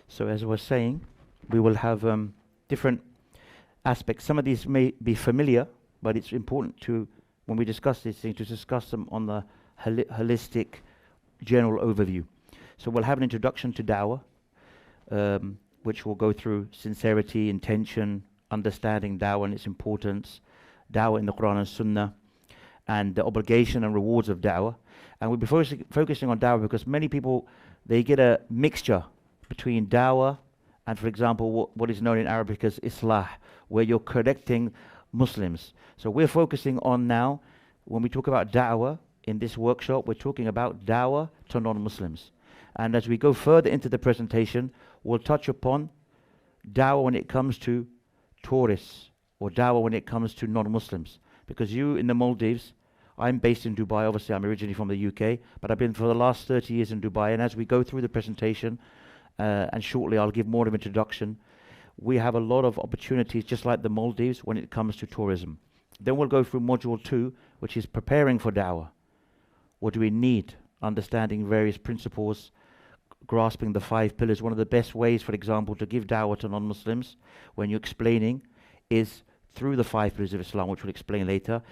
So as I was saying, we will have different aspects. Some of these may be familiar, but it's important to, when we discuss these things, to discuss them on the holistic, general overview. So we'll have an introduction to Dawah, which will go through sincerity, intention, understanding Dawah and its importance, Dawah in the Quran and Sunnah, and the obligation and rewards of Dawah. And we'll be focusing on Dawah because many people, they get a mixture between Dawah and, for example, what is known in Arabic as Islah, where you're correcting Muslims. So we're focusing on now, when we talk about Dawah in this workshop, we're talking about Dawah to non-Muslims. And as we go further into the presentation, we'll touch upon Dawah when it comes to tourists, or Dawah when it comes to non-Muslims. Because you in the Maldives, I'm based in Dubai, obviously I'm originally from the UK, but I've been for the last 30 years in Dubai, and as we go through the presentation, and shortly I'll give more of an introduction, we have a lot of opportunities, just like the Maldives, when it comes to tourism. Then we'll go through module 2, which is preparing for Dawah. What do we need? Understanding various principles, grasping the 5 pillars. One of the best ways, for example, to give Dawah to non-Muslims, when you're explaining, is through the 5 pillars of Islam, which we'll explain later.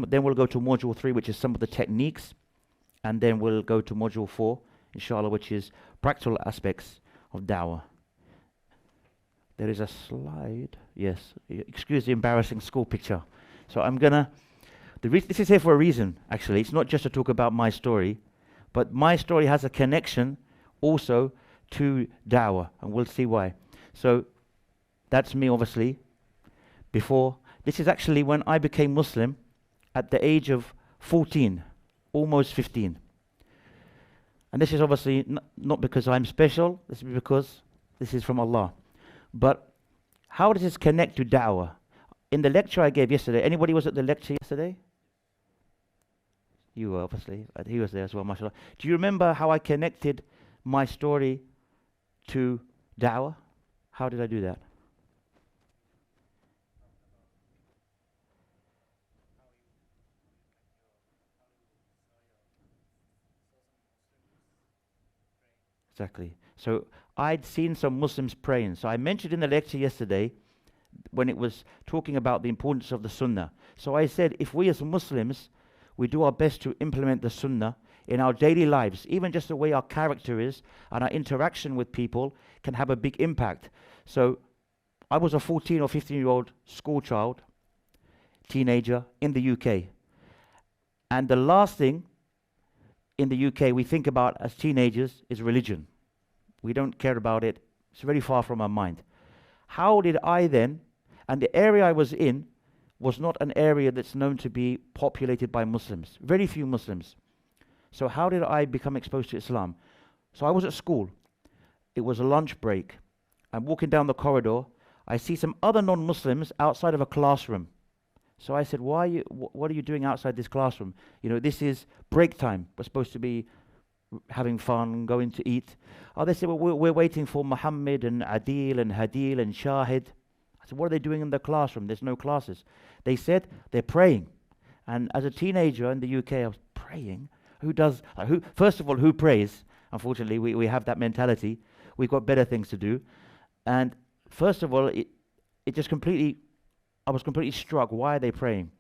Then we'll go to module 3, which is some of the techniques, and then we'll go to module 4, inshallah, which is practical aspects of Dawah. There is a slide. Yes, excuse the embarrassing school picture. So I'm gonna, this is here for a reason, actually. It's not just to talk about my story, but my story has a connection also to Dawah, and we'll see why. So that's me, obviously. Before, this is actually when I became Muslim at the age of 14, almost 15. And this is obviously not because I'm special, this is because this is from Allah. But how does this connect to Dawah? In the lecture I gave yesterday, anybody was at the lecture yesterday? You were, obviously. He was there as well, mashallah. Do you remember how I connected my story to Dawah? How did I do that? Exactly. So I'd seen some Muslims praying. So I mentioned in the lecture yesterday, when it was talking about the importance of the Sunnah. So I said, if we as Muslims, we do our best to implement the Sunnah in our daily lives, even just the way our character is and our interaction with people can have a big impact. So I was a 14 or 15-year-old school child, teenager in the UK. And the last thing in the UK we think about as teenagers is religion. We don't care about it. It's very far from our mind. How did I then, and the area I was in was not an area that's known to be populated by Muslims, very few Muslims. So how did I become exposed to Islam? So I was at school. It was a lunch break. I'm walking down the corridor. I see some other non-Muslims outside of a classroom. So I said, what are you doing outside this classroom? You know, this is break time. We're supposed to be having fun, going to eat. Oh, they said, well, we're waiting for Muhammad and Adil and Hadil and Shahid. I said, what are they doing in the classroom? There's no classes. They said, they're praying. And as a teenager in the UK, I was praying. First of all, who prays? Unfortunately, we have that mentality. We've got better things to do. And first of all, I was completely struck. Why are they praying?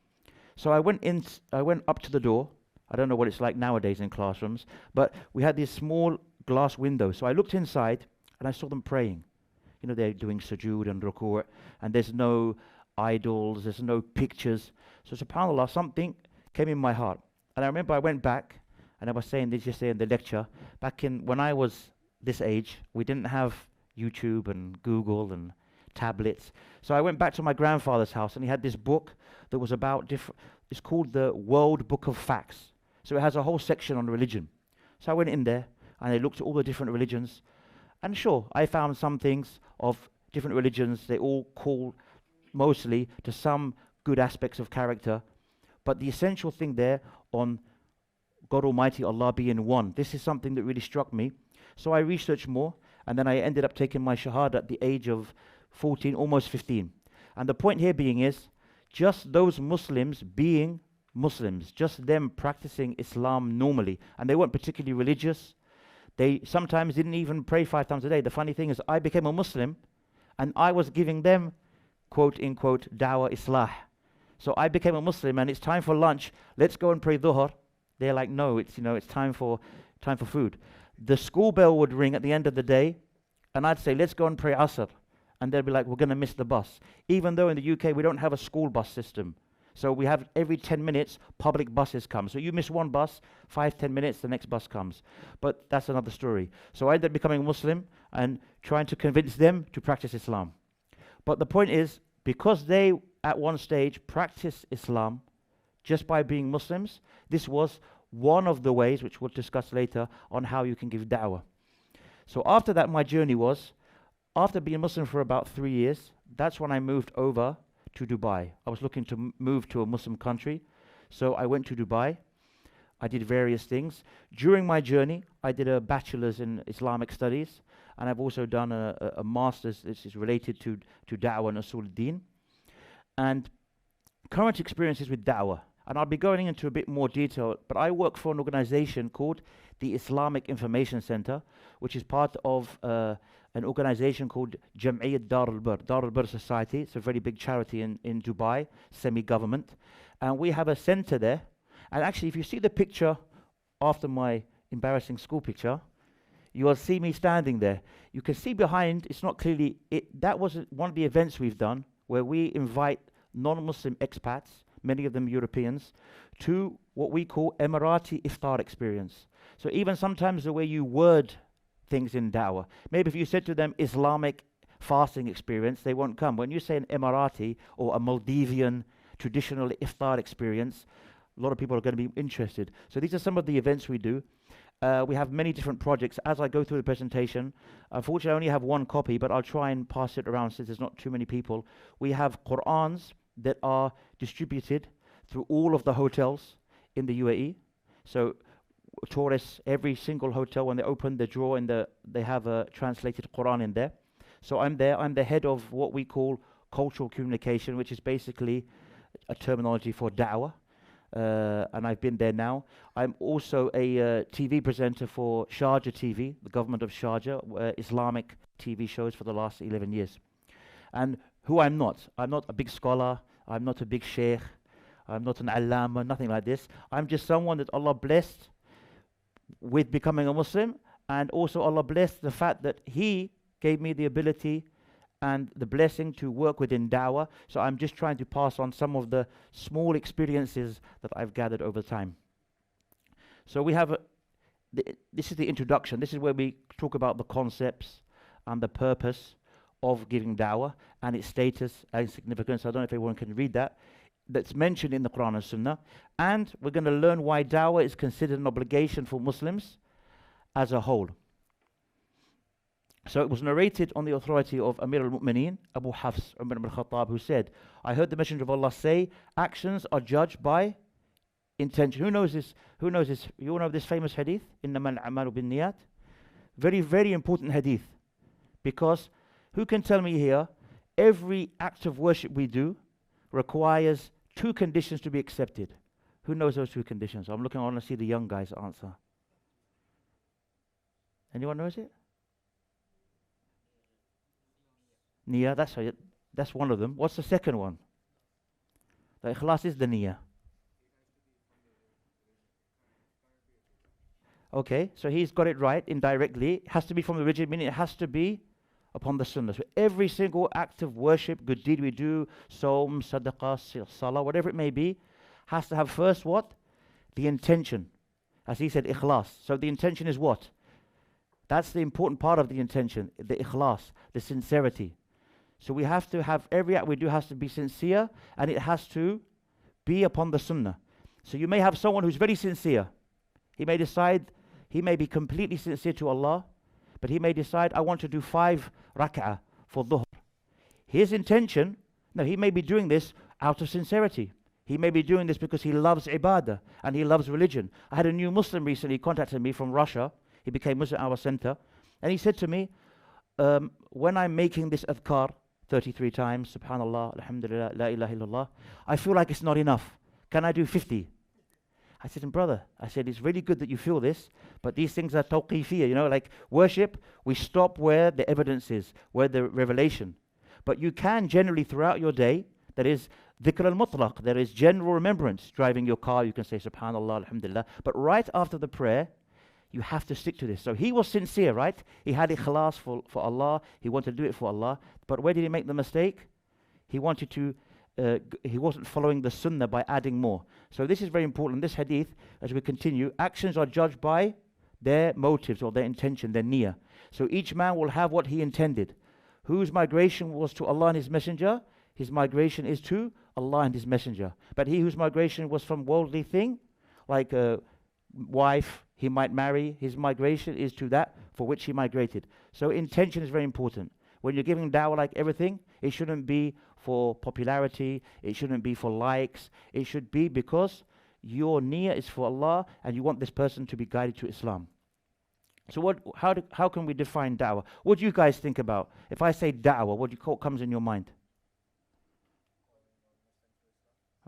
So I went up to the door. I don't know what it's like nowadays in classrooms, but we had this small glass window. So I looked inside and I saw them praying. You know, they're doing sujood and ruku', and there's no idols, there's no pictures. So subhanAllah, something came in my heart. And I remember I went back, and I was saying this yesterday in the lecture, back in when I was this age, we didn't have YouTube and Google and tablets. So I went back to my grandfather's house, and he had this book that was about it's called the World Book of Facts. So it has a whole section on religion. So I went in there, and I looked at all the different religions. And sure, I found some things of different religions. They all call mostly to some good aspects of character. But the essential thing there on God Almighty, Allah being one, this is something that really struck me. So I researched more, and then I ended up taking my Shahada at the age of 14, almost 15. And the point here being is, just those Muslims being Muslims, just them practicing Islam normally, and they weren't particularly religious, They sometimes didn't even pray 5 times a day. The funny thing is, I became a Muslim, and I was giving them, quote unquote, Dawah Islah. So I became a Muslim, and it's time for lunch. Let's go and pray Dhuhr. They're like, no, it's time for food. The school bell would ring at the end of the day, and I'd say, let's go and pray Asr. And they'd be like, we're going to miss the bus. Even though in the UK we don't have a school bus system. So we have every 10 minutes, public buses come. So you miss one bus, 5-10 minutes, the next bus comes. But that's another story. So I ended up becoming a Muslim and trying to convince them to practice Islam. But the point is, because they, at one stage, practiced Islam just by being Muslims, this was one of the ways, which we'll discuss later, on how you can give da'wah. So after that, my journey was, after being Muslim for about 3 years, that's when I moved over to Dubai. I was looking to move to a Muslim country, so I went to Dubai. I did various things. During my journey, I did a bachelor's in Islamic studies, and I've also done a master's. This is related to da'wah and usul al-din. And current experiences with da'wah, and I'll be going into a bit more detail, but I work for an organization called the Islamic Information Center, which is part of an organization called Jam'iyyat Dar al-Bir, Dar al-Bir Society. It's a very big charity in Dubai, semi-government. And we have a center there. And actually, if you see the picture after my embarrassing school picture, you will see me standing there. You can see behind, it's not clearly, that was one of the events we've done, where we invite non-Muslim expats, many of them Europeans, to what we call Emirati Iftar experience. So even sometimes the way you word things in da'wah, maybe if you said to them Islamic fasting experience, they won't come. When you say an Emirati or a Maldivian traditional iftar experience, a lot of people are going to be interested. So these are some of the events we do. We have many different projects. As I go through the presentation, unfortunately I only have one copy, but I'll try and pass it around since there's not too many people. We have Qur'ans that are distributed through all of the hotels in the UAE. So tourists, every single hotel, when they open the drawer, they have a translated Quran in there. So I'm there. I'm the head of what we call cultural communication, which is basically a terminology for da'wah. And I've been there now. I'm also a TV presenter for Sharjah TV, the government of Sharjah, Islamic TV shows for the last 11 years. And who I'm not a big scholar, I'm not a big sheikh, I'm not an allama, nothing like this. I'm just someone that Allah blessed with becoming a Muslim, and also Allah blessed the fact that He gave me the ability and the blessing to work within da'wah. So I'm just trying to pass on some of the small experiences that I've gathered over time. So we have this is the introduction. This is where we talk about the concepts and the purpose of giving da'wah and its status and significance. I don't know if everyone can read that. That's mentioned in the Quran and Sunnah. And we're going to learn why da'wah is considered an obligation for Muslims as a whole. So it was narrated on the authority of Amir al-Mu'mineen, Abu Hafs, Umar ibn al-Khattab, who said, I heard the Messenger of Allah say, actions are judged by intention. Who knows this? Who knows this? You all know this famous hadith? إِنَّمَا الْأَعْمَالُ بِالنِّيَّاتِ. Very, very important hadith. Because who can tell me here, every act of worship we do requires 2 conditions to be accepted. Who knows those 2 conditions? I want to see the young guys answer. Anyone knows it? Niyyah, that's right. That's one of them. What's the second one? The ikhlas is the niyyah. Okay, so he's got it right indirectly. It has to be from the original meaning. It has to be upon the sunnah. So every single act of worship, good deed we do, sawm, sadaqah, salah, whatever it may be, has to have first what? The intention. As he said, ikhlas. So the intention is what? That's the important part of the intention, the ikhlas, the sincerity. So we have to have, every act we do has to be sincere, and it has to be upon the sunnah. So you may have someone who's very sincere. He may decide, he may be completely sincere to Allah, but he may decide, I want to do 5 rak'ah for dhuhr. His intention, no, he may be doing this out of sincerity. He may be doing this because he loves ibadah and he loves religion. I had a new Muslim recently contacted me from Russia. He became Muslim at our center. And he said to me, when I'm making this adhkar 33 times, subhanallah, alhamdulillah, la ilaha illallah, I feel like it's not enough. Can I do 50? I said, brother, I said, it's really good that you feel this, but these things are tawqifiyya, you know, like worship, we stop where the evidence is, where the revelation. But you can generally throughout your day, that is dhikr al-mutlaq, there is general remembrance. Driving your car, you can say subhanallah, alhamdulillah. But right after the prayer, you have to stick to this. So he was sincere, right? He had ikhlas for Allah. He wanted to do it for Allah. But where did he make the mistake? He wanted to, he wasn't following the sunnah by adding more. So this is very important. This hadith, as we continue, actions are judged by their motives or their intention, their niyyah. So each man will have what he intended. Whose migration was to Allah and His Messenger, his migration is to Allah and His Messenger. But he whose migration was from worldly thing, like a wife he might marry, his migration is to that for which he migrated. So intention is very important. When you're giving dawah, like everything, it shouldn't be for popularity, it shouldn't be for likes, it should be because your niyyah is for Allah and you want this person to be guided to Islam. So how can we define da'wah? What do you guys think about? If I say da'wah, what comes in your mind?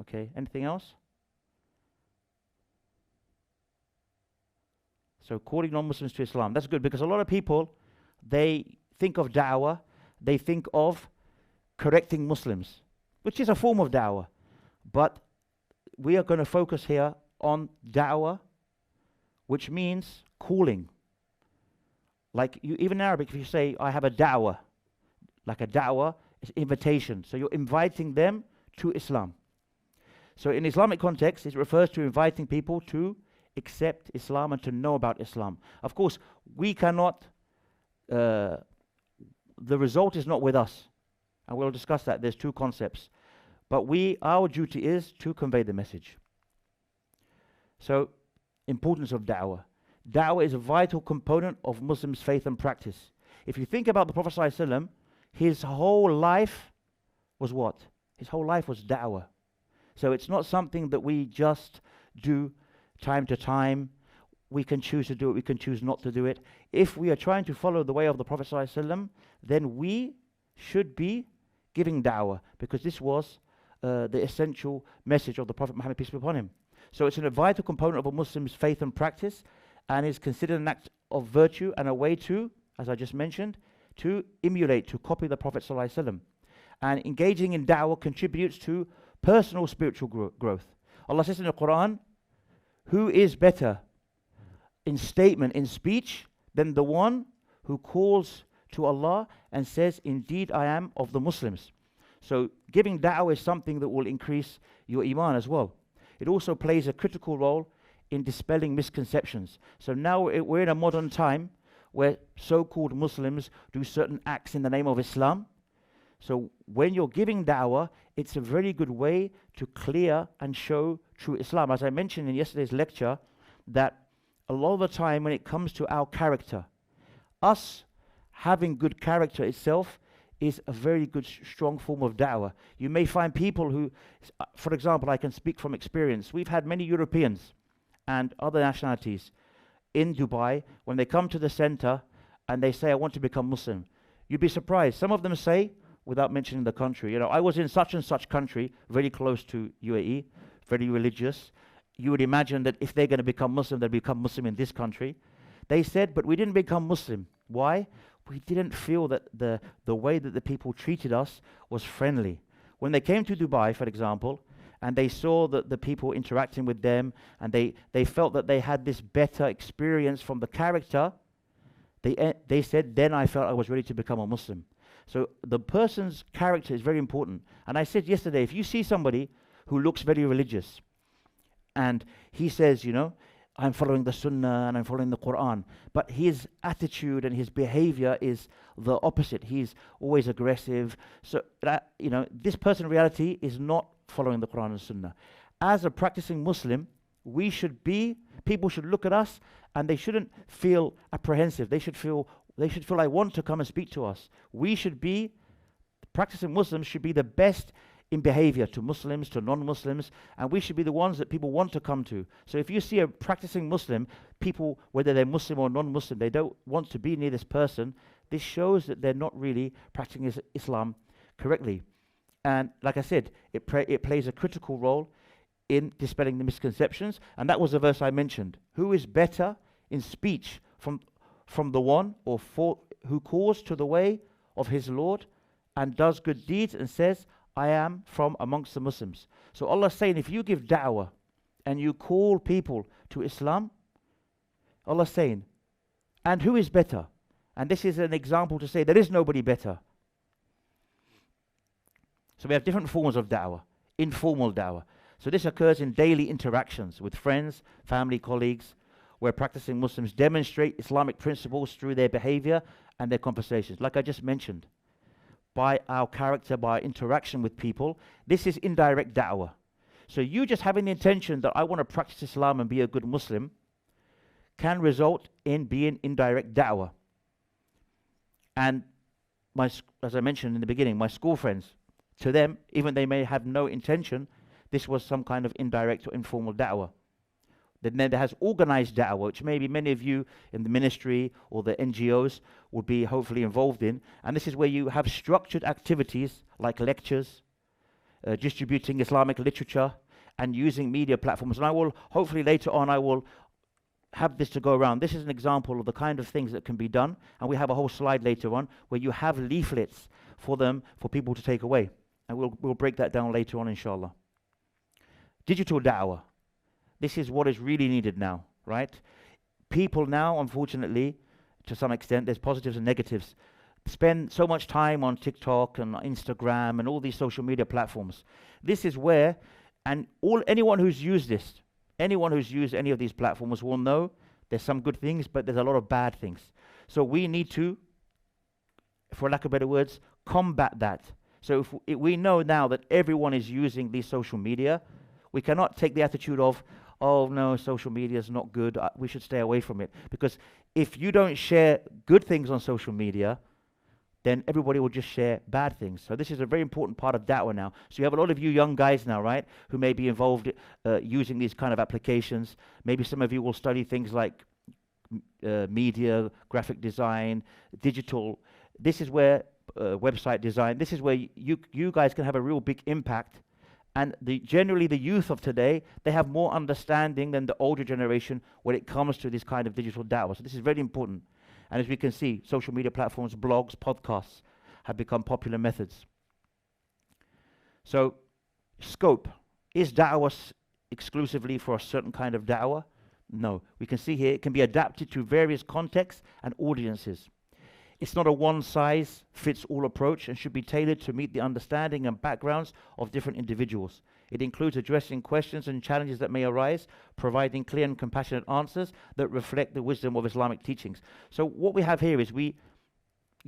Okay, anything else? So calling non-Muslims to Islam, that's good, because a lot of people, they think of da'wah, they think of correcting Muslims, which is a form of da'wah. But we are going to focus here on da'wah, which means calling. Like even in Arabic, if you say, I have a da'wah, like a da'wah is invitation. So you're inviting them to Islam. So in Islamic context, it refers to inviting people to accept Islam and to know about Islam. Of course, we cannot, the result is not with us. And we'll discuss that. There's two concepts. But our duty is to convey the message. So, importance of da'wah. Da'wah is a vital component of Muslims' faith and practice. If you think about the Prophet ﷺ, his whole life was what? His whole life was da'wah. So it's not something that we just do time to time. We can choose to do it, we can choose not to do it. If we are trying to follow the way of the Prophet ﷺ, then we should be giving da'wah, because this was the essential message of the Prophet Muhammad, peace be upon him. So it's a vital component of a Muslim's faith and practice, and is considered an act of virtue and a way to, as I just mentioned, to emulate, to copy the Prophet ﷺ. And engaging in da'wah contributes to personal spiritual growth. Allah says in the Quran, who is better in statement, in speech, than the one who calls to Allah and says, indeed I am of the Muslims. So giving da'wah is something that will increase your iman as well. It also plays a critical role in dispelling misconceptions. So now we're in a modern time where so-called Muslims do certain acts in the name of Islam. So when you're giving da'wah, it's a very good way to clear and show true Islam. As I mentioned in yesterday's lecture, that a lot of the time when it comes to our character, us having good character itself is a very good, strong form of da'wah. You may find people who, for example, I can speak from experience. We've had many Europeans and other nationalities in Dubai, when they come to the center and they say, I want to become Muslim. You'd be surprised. Some of them say, without mentioning the country, you know, I was in such and such country, very close to UAE, very religious. You would imagine that if they're going to become Muslim, they'll become Muslim in this country. They said, but we didn't become Muslim. Why? We didn't feel that the way that the people treated us was friendly. When they came to Dubai, for example, and they saw that the people interacting with them, and they felt that they had this better experience from the character, they said, then I felt I was ready to become a Muslim. So the person's character is very important. And I said yesterday, if you see somebody who looks very religious, and he says, you know, I'm following the Sunnah and I'm following the Quran, but his attitude and his behavior is the opposite. He's always aggressive. So that, you know, this person in reality is not following the Quran and Sunnah. As a practicing Muslim, we should be, people should look at us and they shouldn't feel apprehensive. They should feel I want to come and speak to us. We should be, practicing Muslims should be the best in behavior to Muslims, to non-Muslims, and we should be the ones that people want to come to. So if you see a practicing Muslim, people, whether they're Muslim or non-Muslim, they don't want to be near this person, this shows that they're not really practicing Islam correctly. And like I said, it plays a critical role in dispelling the misconceptions. And that was the verse I mentioned. Who is better in speech from the one or for who calls to the way of his Lord and does good deeds and says, I am from amongst the Muslims. So Allah is saying, if you give da'wah and you call people to Islam, Allah is saying, and who is better? And this is an example to say there is nobody better. So we have different forms of da'wah, informal da'wah. So this occurs in daily interactions with friends, family, colleagues, where practicing Muslims demonstrate Islamic principles through their behavior and their conversations. Like I just mentioned, by our character, by interaction with people, this is indirect da'wah. So you just having the intention that I want to practice Islam and be a good Muslim can result in being indirect da'wah. And as I mentioned in the beginning, my school friends, to them, even they may have no intention, this was some kind of indirect or informal da'wah. Then there has organized da'wah, which maybe many of you in the ministry or the NGOs would be hopefully involved in. And this is where you have structured activities like lectures, distributing Islamic literature, and using media platforms. And I will, hopefully later on, I will have this to go around. This is an example of the kind of things that can be done. And we have a whole slide later on where you have leaflets for them, for people to take away. And we'll break that down later on, inshallah. Digital da'wah. This is what is really needed now, right? People now, unfortunately, to some extent, there's positives and negatives, spend so much time on TikTok and Instagram and all these social media platforms. This is where, and anyone who's used this, anyone who's used any of these platforms will know there's some good things, but there's a lot of bad things. So we need to, for lack of better words, combat that. So if we know now that everyone is using these social media, we cannot take the attitude of, oh no, social media is not good, we should stay away from it. Because if you don't share good things on social media, then everybody will just share bad things. So this is a very important part of da'wah now. So you have a lot of you young guys now, right, who may be involved using these kind of applications. Maybe some of you will study things like media, graphic design, digital. This is where website design, this is where you guys can have a real big impact. And generally the youth of today, they have more understanding than the older generation when it comes to this kind of digital da'wah. So this is very important. And as we can see, social media platforms, blogs, podcasts have become popular methods. So, scope. Is da'wah exclusively for a certain kind of da'wah? No. We can see here it can be adapted to various contexts and audiences. It's not a one-size-fits-all approach and should be tailored to meet the understanding and backgrounds of different individuals. It includes addressing questions and challenges that may arise, providing clear and compassionate answers that reflect the wisdom of Islamic teachings. So what we have here is you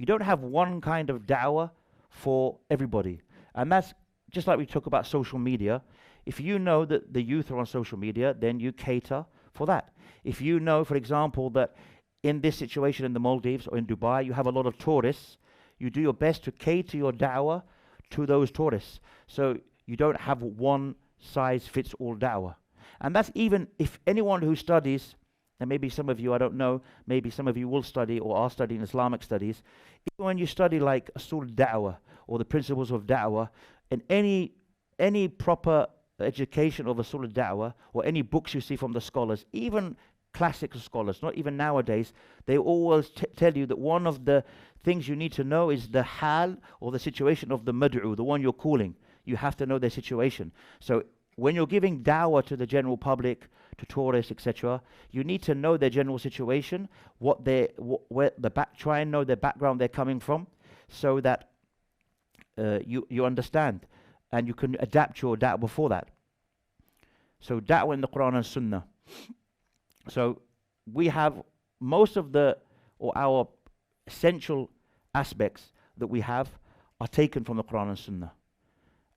don't have one kind of da'wah for everybody. And that's just like we talk about social media. If you know that the youth are on social media, then you cater for that. If you know, for example, that in this situation in the Maldives or in Dubai, you have a lot of tourists, you do your best to cater your da'wah to those tourists. So you don't have one size fits all da'wah. And that's even if anyone who studies, and maybe some of you, I don't know, maybe some of you will study or are studying Islamic studies, even when you study like usul da'wah or the principles of da'wah, and any proper education of usul da'wah or any books you see from the scholars, even classical scholars, not even nowadays, they always tell you that one of the things you need to know is the hal or the situation of the mad'u, the one you're calling. You have to know their situation. So when you're giving da'wah to the general public, to tourists, etc., you need to know their general situation, try and know their background they're coming from, so that you understand and you can adapt your da'wah for that. So da'wah in the Quran and Sunnah. So we have most of our essential aspects that we have are taken from the Quran and Sunnah.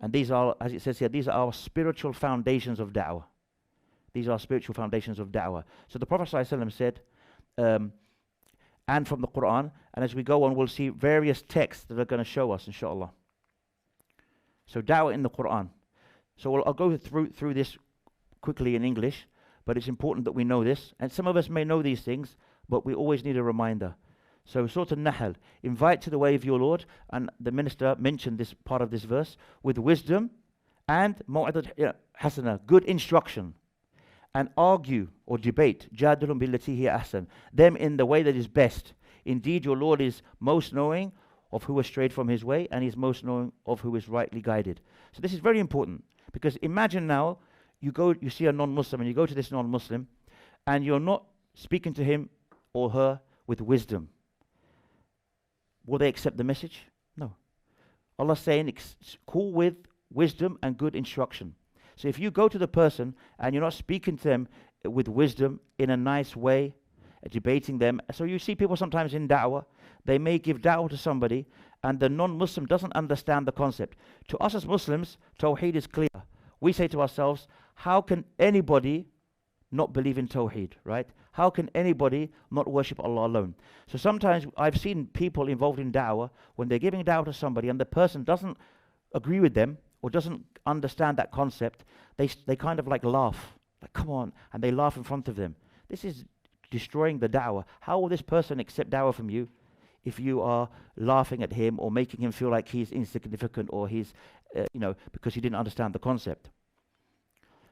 And these are, as it says here, these are our spiritual foundations of da'wah. These are spiritual foundations of da'wah. So the Prophet ﷺ said, and from the Quran, and as we go on, we'll see various texts that are going to show us, inshallah. So da'wah in the Quran. So I'll go through this quickly in English, but it's important that we know this. And some of us may know these things, but we always need a reminder. So Surah An-Nahl, invite to the way of your Lord, and the minister mentioned this part of this verse, with wisdom and hasana, good instruction, and argue or debate, jadilun billati hiya ahsan, them in the way that is best. Indeed, your Lord is most knowing of who has strayed from his way, and is most knowing of who is rightly guided. So this is very important, because imagine now you see a non-Muslim, and you go to this non-Muslim, and you're not speaking to him or her with wisdom. Will they accept the message? No. Allah is saying, call with wisdom and good instruction. So if you go to the person and you're not speaking to them with wisdom in a nice way, debating them. So you see people sometimes in da'wah, they may give da'wah to somebody and the non-Muslim doesn't understand the concept. To us as Muslims, Tawheed is clear. We say to ourselves, how can anybody not believe in Tawheed, right? How can anybody not worship Allah alone? So sometimes I've seen people involved in da'wah, when they're giving da'wah to somebody and the person doesn't agree with them or doesn't understand that concept, they kind of like laugh, like come on, and they laugh in front of them. This is destroying the da'wah. How will this person accept da'wah from you if you are laughing at him or making him feel like he's insignificant or he's, because he didn't understand the concept?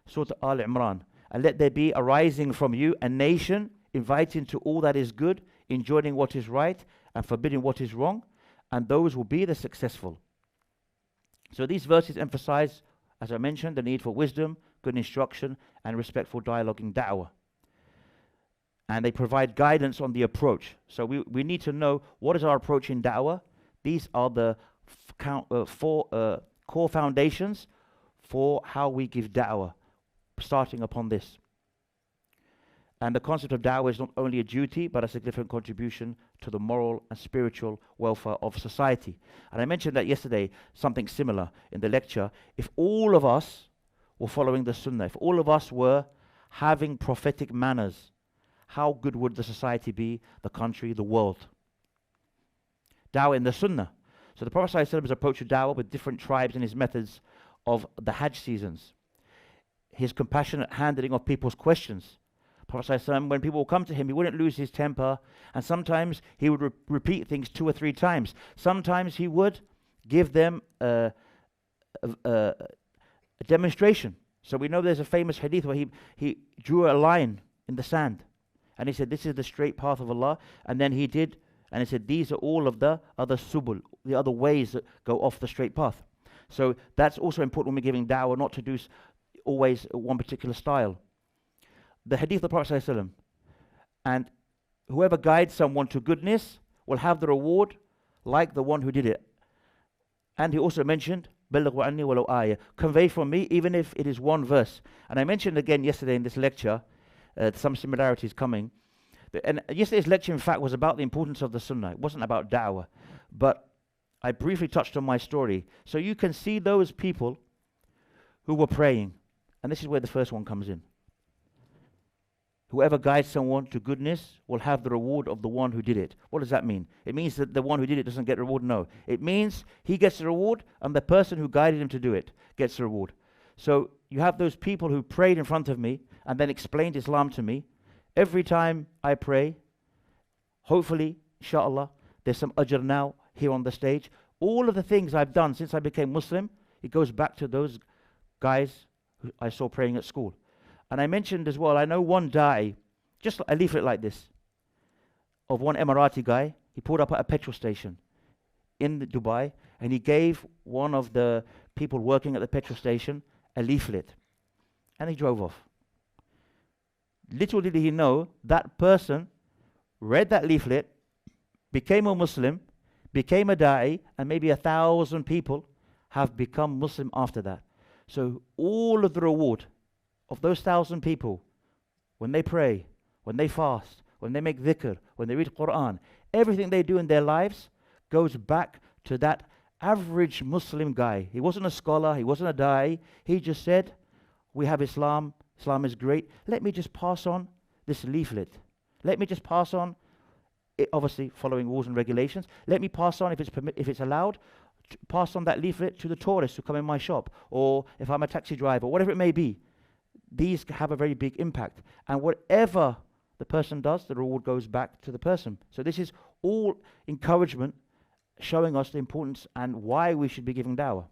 Surah Al-Imran. And let there be arising from you a nation inviting to all that is good, enjoining what is right and forbidding what is wrong, and those will be the successful. So these verses emphasize, as I mentioned, the need for wisdom, good instruction, and respectful dialogue in da'wah. And they provide guidance on the approach. So we need to know, what is our approach in da'wah? These are the four core foundations for how we give da'wah, starting upon this. And the concept of da'wah is not only a duty, but a significant contribution to the moral and spiritual welfare of society. And I mentioned that yesterday, something similar in the lecture. If all of us were following the sunnah, if all of us were having prophetic manners, how good would the society be, the country, the world? Da'wah in the sunnah. So the Prophet ﷺ's approach to da'wah with different tribes and his methods of the Hajj seasons. His compassionate handling of people's questions. Prophet ﷺ, when people would come to him, he wouldn't lose his temper, and sometimes he would repeat things 2 or 3 times. Sometimes he would give them a demonstration. So we know there's a famous hadith where he drew a line in the sand, and he said, this is the straight path of Allah, and then he did, and he said, these are all of the other subul, the other ways that go off the straight path. So that's also important when we're giving da'wah, not to do always one particular style. The hadith of the Prophet ﷺ, and whoever guides someone to goodness will have the reward like the one who did it. And he also mentioned, بَلِّغْ وَعَنِّي وَلَوْ آيَةٍ, convey from me even if it is one verse. And I mentioned again yesterday in this lecture, some similarities coming. And yesterday's lecture, in fact, was about the importance of the sunnah. It wasn't about da'wah. But I briefly touched on my story. So you can see those people who were praying. And this is where the first one comes in. Whoever guides someone to goodness will have the reward of the one who did it. What does that mean? It means that the one who did it doesn't get the reward? No. It means he gets the reward and the person who guided him to do it gets the reward. So you have those people who prayed in front of me and then explained Islam to me. Every time I pray, hopefully, inshallah, there's some ajr now here on the stage. All of the things I've done since I became Muslim, it goes back to those guys who I saw praying at school. And I mentioned as well, I know one da'i, just a leaflet like this, of one Emirati guy. He pulled up at a petrol station in Dubai, and he gave one of the people working at the petrol station a leaflet. And he drove off. Little did he know, that person read that leaflet, became a Muslim, became a da'i, and maybe 1,000 people have become Muslim after that. So all of the reward of those 1,000 people, when they pray, when they fast, when they make dhikr, when they read Quran, everything they do in their lives goes back to that average Muslim guy. He wasn't a scholar, he wasn't a da'i. He just said, we have Islam, Islam is great. Let me just pass on this leaflet. Let me just pass on, obviously following rules and regulations. Let me pass on, if it's allowed, pass on that leaflet to the tourists who come in my shop, or if I'm a taxi driver, whatever it may be. These have a very big impact. And whatever the person does, the reward goes back to the person. So this is all encouragement, showing us the importance and why we should be giving da'wah.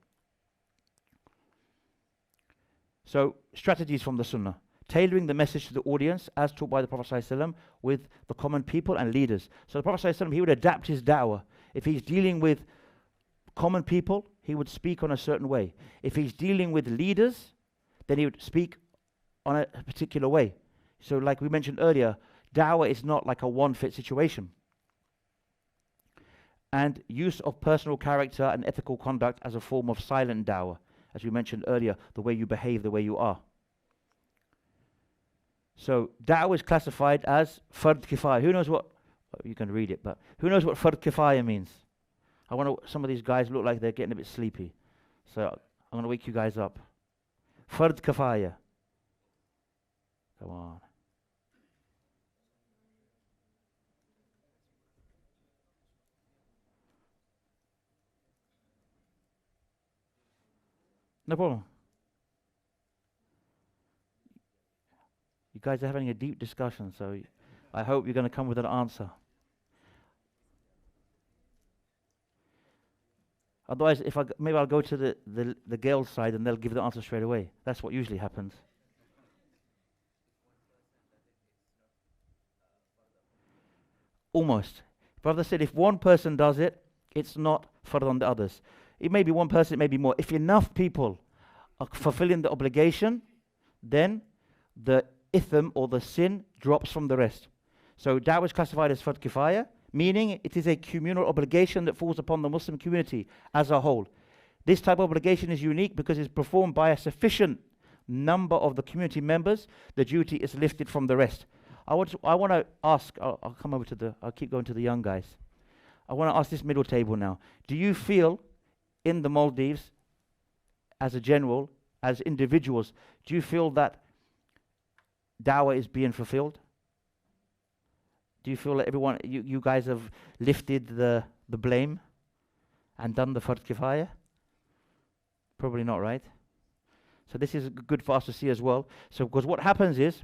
So strategies from the Sunnah. Tailoring the message to the audience as taught by the Prophet ﷺ with the common people and leaders. So the Prophet ﷺ, he would adapt his da'wah. If he's dealing with common people, he would speak on a certain way. If he's dealing with leaders, then he would speak on a particular way. So like we mentioned earlier, da'wah is not like a one-fit situation. And use of personal character and ethical conduct as a form of silent da'wah. As we mentioned earlier, the way you behave, the way you are. So da'wah is classified as fard kifaya. Who knows what, you can read it, but who knows what fard kifaya means? I wonder, some of these guys look like they're getting a bit sleepy. So I'm going to wake you guys up. Fard kifaya. Come on. No problem. You guys are having a deep discussion, so I hope you're going to come with an answer. Otherwise, maybe I'll go to the girls' side and they'll give the answer straight away. That's what usually happens. Almost. Brother said if one person does it, it's not fard on the others. It may be one person, it may be more. If enough people are fulfilling the obligation, then the ithm or the sin drops from the rest. So da'wah is classified as fard kifaya, meaning it is a communal obligation that falls upon the Muslim community as a whole. This type of obligation is unique because it's performed by a sufficient number of the community members. The duty is lifted from the rest. I want to ask, I'll keep going to the young guys. I want to ask this middle table now. Do you feel in the Maldives, as a general, as individuals, do you feel that da'wah is being fulfilled? Do you feel that everyone, you guys have lifted the blame and done the fard kifaya? Probably not, right? So this is good for us to see as well. So because what happens is,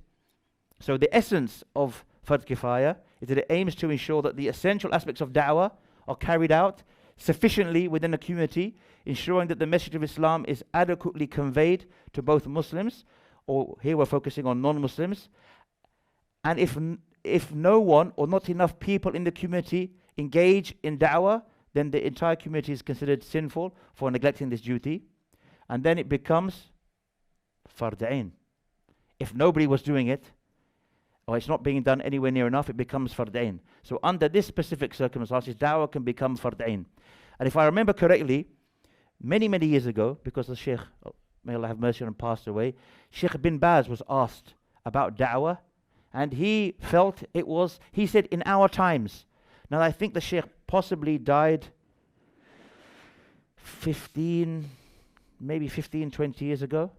so the essence of fard kifaya is that it aims to ensure that the essential aspects of da'wah are carried out sufficiently within the community, ensuring that the message of Islam is adequately conveyed to both Muslims, or here we're focusing on non-Muslims, and if no one or not enough people in the community engage in da'wah, then the entire community is considered sinful for neglecting this duty, and then it becomes fard ain. If nobody was doing it, or it's not being done anywhere near enough, it becomes fard ain. So under this specific circumstances, da'wah can become fard ain. And if I remember correctly, many, many years ago, because the Sheikh, may Allah have mercy on him, passed away, Sheikh bin Baz was asked about da'wah, and he felt it was, he said, in our times. Now I think the Sheikh possibly died 20 years ago.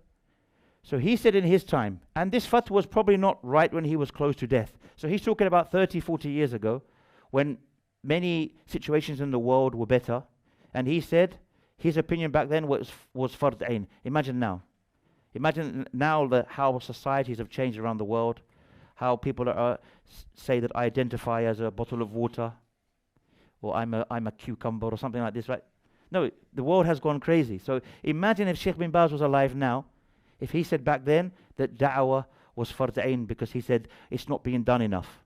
So he said in his time, and this fatwa was probably not right when he was close to death. So he's talking about 30, 40 years ago, when many situations in the world were better. And he said his opinion back then was fard ain. Imagine now. Imagine now how societies have changed around the world, how people say that I identify as a bottle of water, or I'm a cucumber or something like this, right? No, the world has gone crazy. So imagine if Sheikh bin Baz was alive now, if he said back then that da'wah was fard ain because he said it's not being done enough.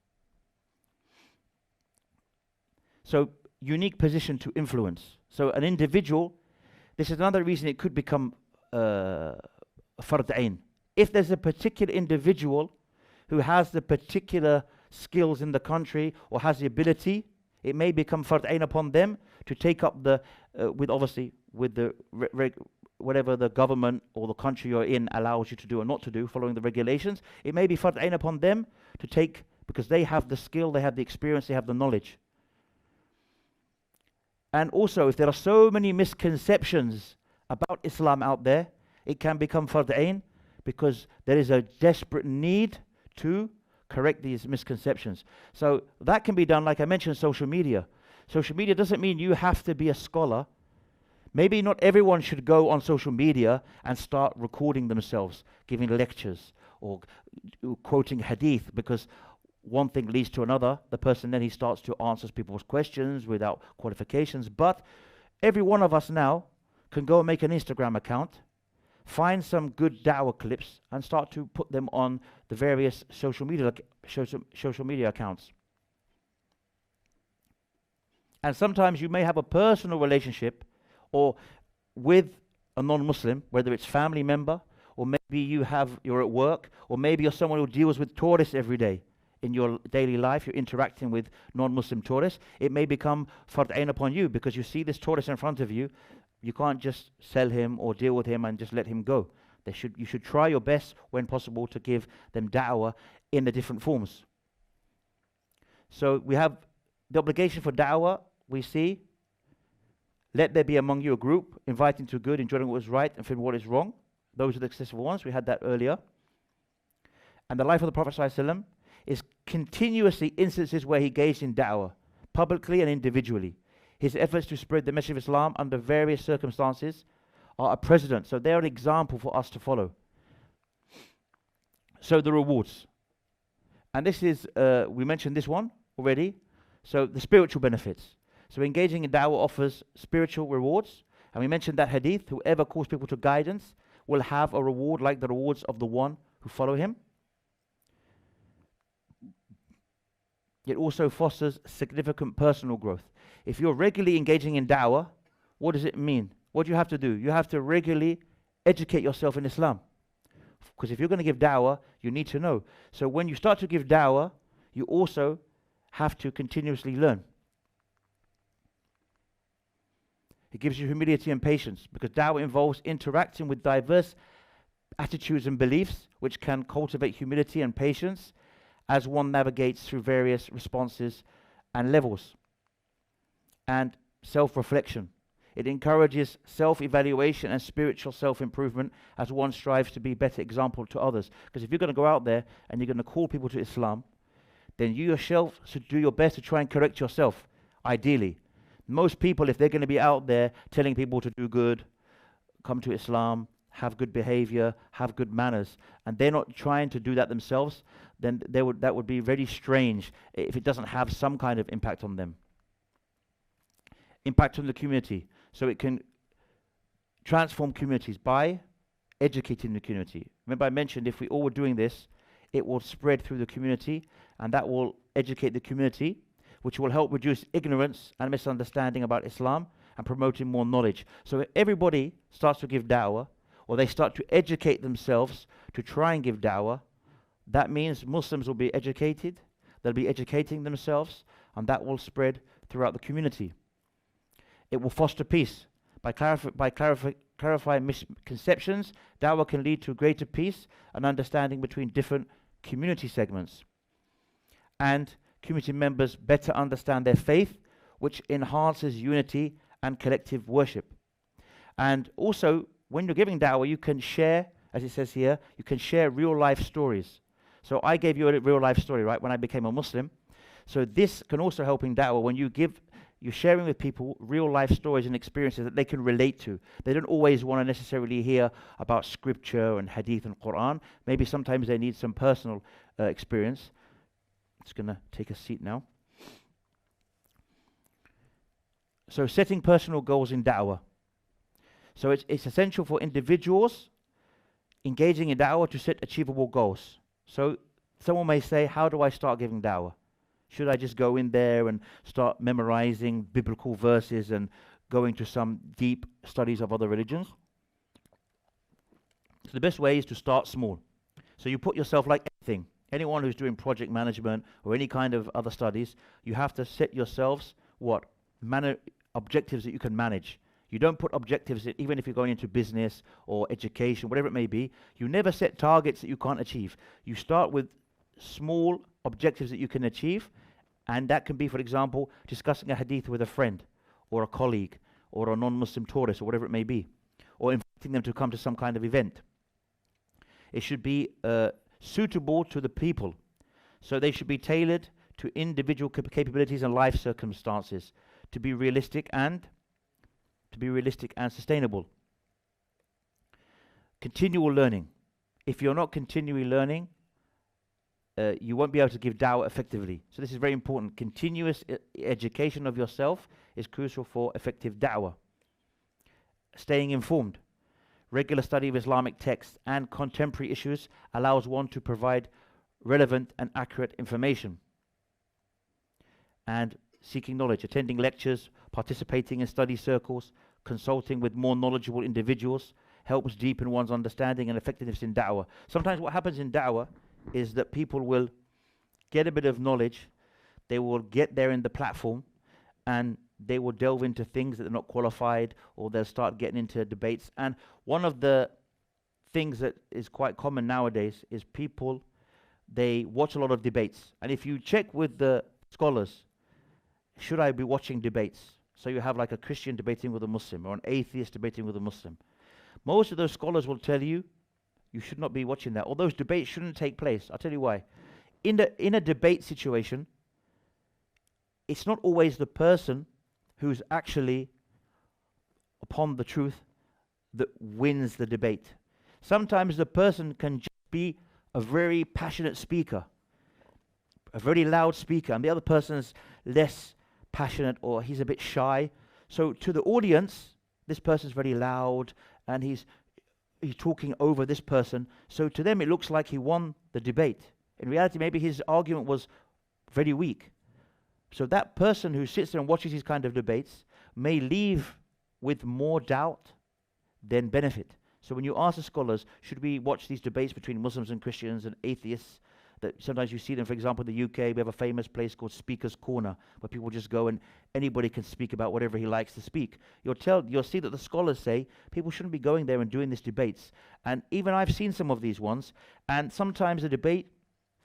So unique position to influence. So an individual, this is another reason it could become fard ain. If there's a particular individual who has the particular skills in the country or has the ability, it may become fard ain upon them to take up the, with the whatever the government or the country you're in allows you to do or not to do, following the regulations. It may be fard ain upon them to take, because they have the skill, they have the experience, they have the knowledge. And also, if there are so many misconceptions about Islam out there, it can become fard ain because there is a desperate need to correct these misconceptions. So that can be done, like I mentioned, social media. Social media doesn't mean you have to be a scholar. Maybe not everyone should go on social media and start recording themselves, giving lectures or quoting hadith, because one thing leads to another. The person then he starts to answer people's questions without qualifications. But every one of us now can go and make an Instagram account, find some good dawah clips and start to put them on the various social media accounts. And sometimes you may have a personal relationship or with a non-Muslim, whether it's family member, or maybe you're at work, or maybe you're someone who deals with tourists every day. In your daily life, you're interacting with non-Muslim tourists. It may become fard ain upon you because you see this tourist in front of you. You can't just sell him or deal with him and just let him go. You should try your best when possible to give them da'wah in the different forms. So we have the obligation for da'wah. We see, let there be among you a group, inviting to good, enjoying what is right, and forbidding what is wrong. Those are the successful ones. We had that earlier. And the life of the Prophet ﷺ is continuously instances where he engaged in da'wah, publicly and individually. His efforts to spread the message of Islam under various circumstances are a precedent. So they're an example for us to follow. So the rewards. And this is, we mentioned this one already. So the spiritual benefits. So engaging in da'wah offers spiritual rewards. And we mentioned that hadith, whoever calls people to guidance will have a reward like the rewards of the one who follow him. It also fosters significant personal growth. If you're regularly engaging in da'wah, what does it mean? What do you have to do? You have to regularly educate yourself in Islam. Because if you're going to give da'wah, you need to know. So when you start to give da'wah, you also have to continuously learn. It gives you humility and patience because da'wah involves interacting with diverse attitudes and beliefs, which can cultivate humility and patience as one navigates through various responses and levels. And self-reflection. It encourages self-evaluation and spiritual self-improvement as one strives to be a better example to others. Because if you're going to go out there and you're going to call people to Islam, then you yourself should do your best to try and correct yourself, ideally. Most people, if they're going to be out there telling people to do good, come to Islam, have good behavior, have good manners, and they're not trying to do that themselves, then that would be very strange if it doesn't have some kind of impact on them. Impact on the community. So it can transform communities by educating the community. Remember I mentioned if we all were doing this, it will spread through the community, and that will educate the community, which will help reduce ignorance and misunderstanding about Islam and promoting more knowledge. So if everybody starts to give da'wah, or they start to educate themselves to try and give da'wah, that means Muslims will be educated, they'll be educating themselves, and that will spread throughout the community. It will foster peace. By clarifying misconceptions, da'wah can lead to greater peace and understanding between different community segments. And community members better understand their faith, which enhances unity and collective worship. And also, when you're giving da'wah, you can share, as it says here, you can share real life stories. So I gave you a real life story, right, when I became a Muslim. So this can also help in da'wah when you're sharing with people real life stories and experiences that they can relate to. They don't always want to necessarily hear about scripture and hadith and Quran. Maybe sometimes they need some personal experience. I'm just going to take a seat now. So setting personal goals in da'wah. So it's essential for individuals engaging in da'wah to set achievable goals. So someone may say, how do I start giving da'wah? Should I just go in there and start memorizing biblical verses and going to some deep studies of other religions? So the best way is to start small. So you put yourself like anything. Anyone who's doing project management or any kind of other studies, you have to set yourselves objectives that you can manage. You don't put objectives, even if you're going into business or education, whatever it may be, you never set targets that you can't achieve. You start with small objectives that you can achieve, and that can be, for example, discussing a hadith with a friend or a colleague or a non-Muslim tourist or whatever it may be, or inviting them to come to some kind of event. It should be suitable to the people. So they should be tailored to individual capabilities and life circumstances to be realistic and sustainable. Continual learning. If you're not continually learning, you won't be able to give da'wah effectively. So this is very important. Continuous education of yourself is crucial for effective da'wah. Staying informed. Regular study of Islamic texts and contemporary issues allows one to provide relevant and accurate information. And seeking knowledge, attending lectures, participating in study circles, consulting with more knowledgeable individuals helps deepen one's understanding and effectiveness in da'wah. Sometimes what happens in da'wah is that people will get a bit of knowledge, they will get there in the platform, and they will delve into things that they're not qualified, or they'll start getting into debates. And one of the things that is quite common nowadays is people, they watch a lot of debates. And if you check with the scholars, should I be watching debates? So you have like a Christian debating with a Muslim, or an atheist debating with a Muslim. Most of those scholars will tell you, you should not be watching that, or those debates shouldn't take place. I'll tell you why. In a debate situation, it's not always the person who's actually upon the truth that wins the debate. Sometimes the person can just be a very passionate speaker, a very loud speaker, and the other person is less passionate, or he's a bit shy. So to the audience, this person's very loud and he's talking over this person. So to them it looks like he won the debate. In reality, maybe his argument was very weak. So that person who sits there and watches these kind of debates may leave with more doubt than benefit. So when you ask the scholars, should we watch these debates between Muslims and Christians and atheists, that sometimes you see them, for example, in the UK, we have a famous place called Speaker's Corner, where people just go and anybody can speak about whatever he likes to speak. You'll see that the scholars say people shouldn't be going there and doing these debates. And even I've seen some of these ones, and sometimes the debate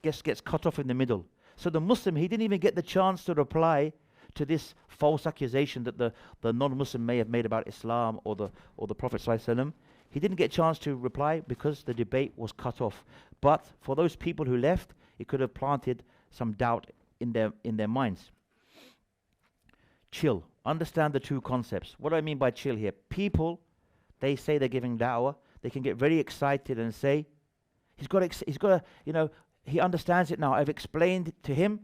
gets cut off in the middle. So the Muslim, he didn't even get the chance to reply to this false accusation that the non-Muslim may have made about Islam or the Prophet ﷺ. He didn't get a chance to reply because the debate was cut off. But for those people who left, it could have planted some doubt in their minds. Chill. Understand the two concepts. What do I mean by chill here? People, they say they're giving da'wah. They can get very excited and say, he's got to, he understands it now. I've explained it to him.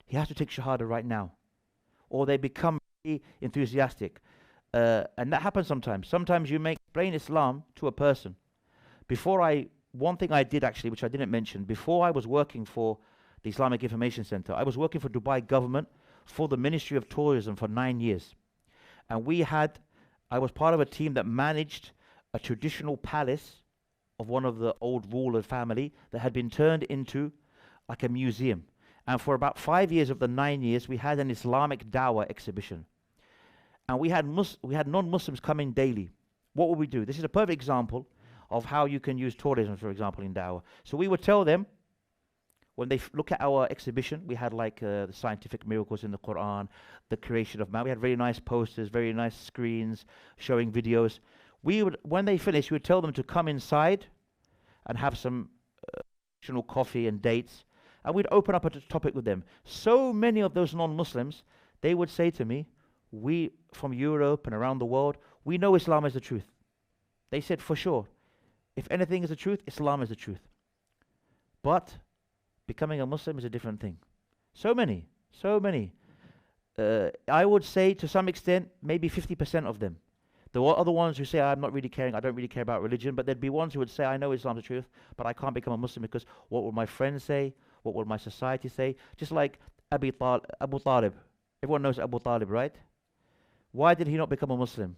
He has to take shahada right now. Or they become very enthusiastic. And that happens sometimes. Sometimes you may explain Islam to a person. One thing I did actually, which I didn't mention, before I was working for the Islamic Information Center, I was working for Dubai government for the Ministry of Tourism for 9 years. And I was part of a team that managed a traditional palace of one of the old ruler family that had been turned into like a museum. And for about 5 years of the 9 years, we had an Islamic Dawah exhibition. And we had non-Muslims coming daily. What would we do? This is a perfect example of how you can use tourism, for example, in Dawah. So we would tell them, when they look at our exhibition, we had like the scientific miracles in the Quran, the creation of man. We had very nice posters, very nice screens showing videos. When they finished, we would tell them to come inside and have some traditional coffee and dates, and we'd open up a topic with them. So many of those non-Muslims, they would say to me, we from Europe and around the world, we know Islam is the truth. They said, for sure, if anything is the truth, Islam is the truth. But becoming a Muslim is a different thing. So many. I would say to some extent, maybe 50% of them. There were other ones who say, I'm not really caring, I don't really care about religion, but there'd be ones who would say, I know Islam's the truth, but I can't become a Muslim because what will my friends say? What will my society say? Just like Abu Talib. Everyone knows Abu Talib, right? Why did he not become a Muslim?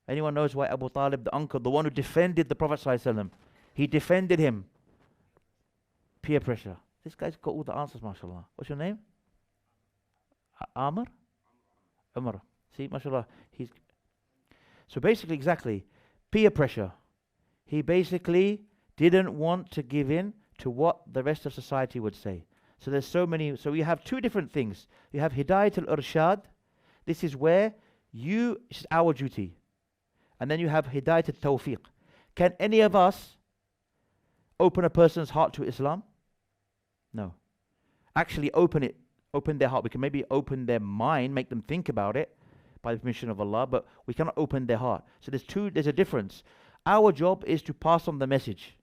Anyone knows why Abu Talib, the uncle, the one who defended the Prophet ﷺ, he defended him? Peer pressure. This guy's got all the answers, mashallah. What's your name? Amr? Umar. See, mashallah. So basically, exactly, peer pressure. He basically didn't want to give in to what the rest of society would say. So there's so we have two different things. You have Hidayat al-Irshad. This is where it's our duty. And then you have Hidayat al-Tawfiq. Can any of us open a person's heart to Islam? No. Actually open their heart. We can maybe open their mind, make them think about it by the permission of Allah, but we cannot open their heart. So there's a difference. Our job is to pass on the message.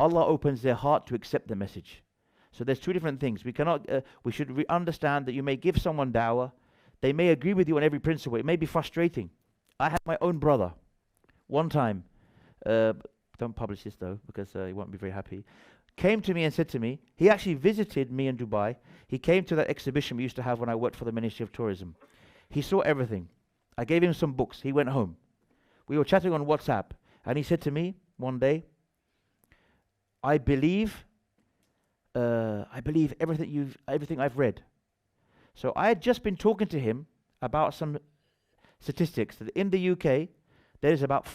Allah opens their heart to accept the message. So there's two different things. We should understand that you may give someone da'wah. They may agree with you on every principle. It may be frustrating. I had my own brother. One time, uh, don't publish this though, because he won't be very happy. Came to me and said to me, he actually visited me in Dubai. He came to that exhibition we used to have when I worked for the Ministry of Tourism. He saw everything. I gave him some books. He went home. We were chatting on WhatsApp, and he said to me one day, I believe everything I've read. So I had just been talking to him about some statistics that in the UK, there's about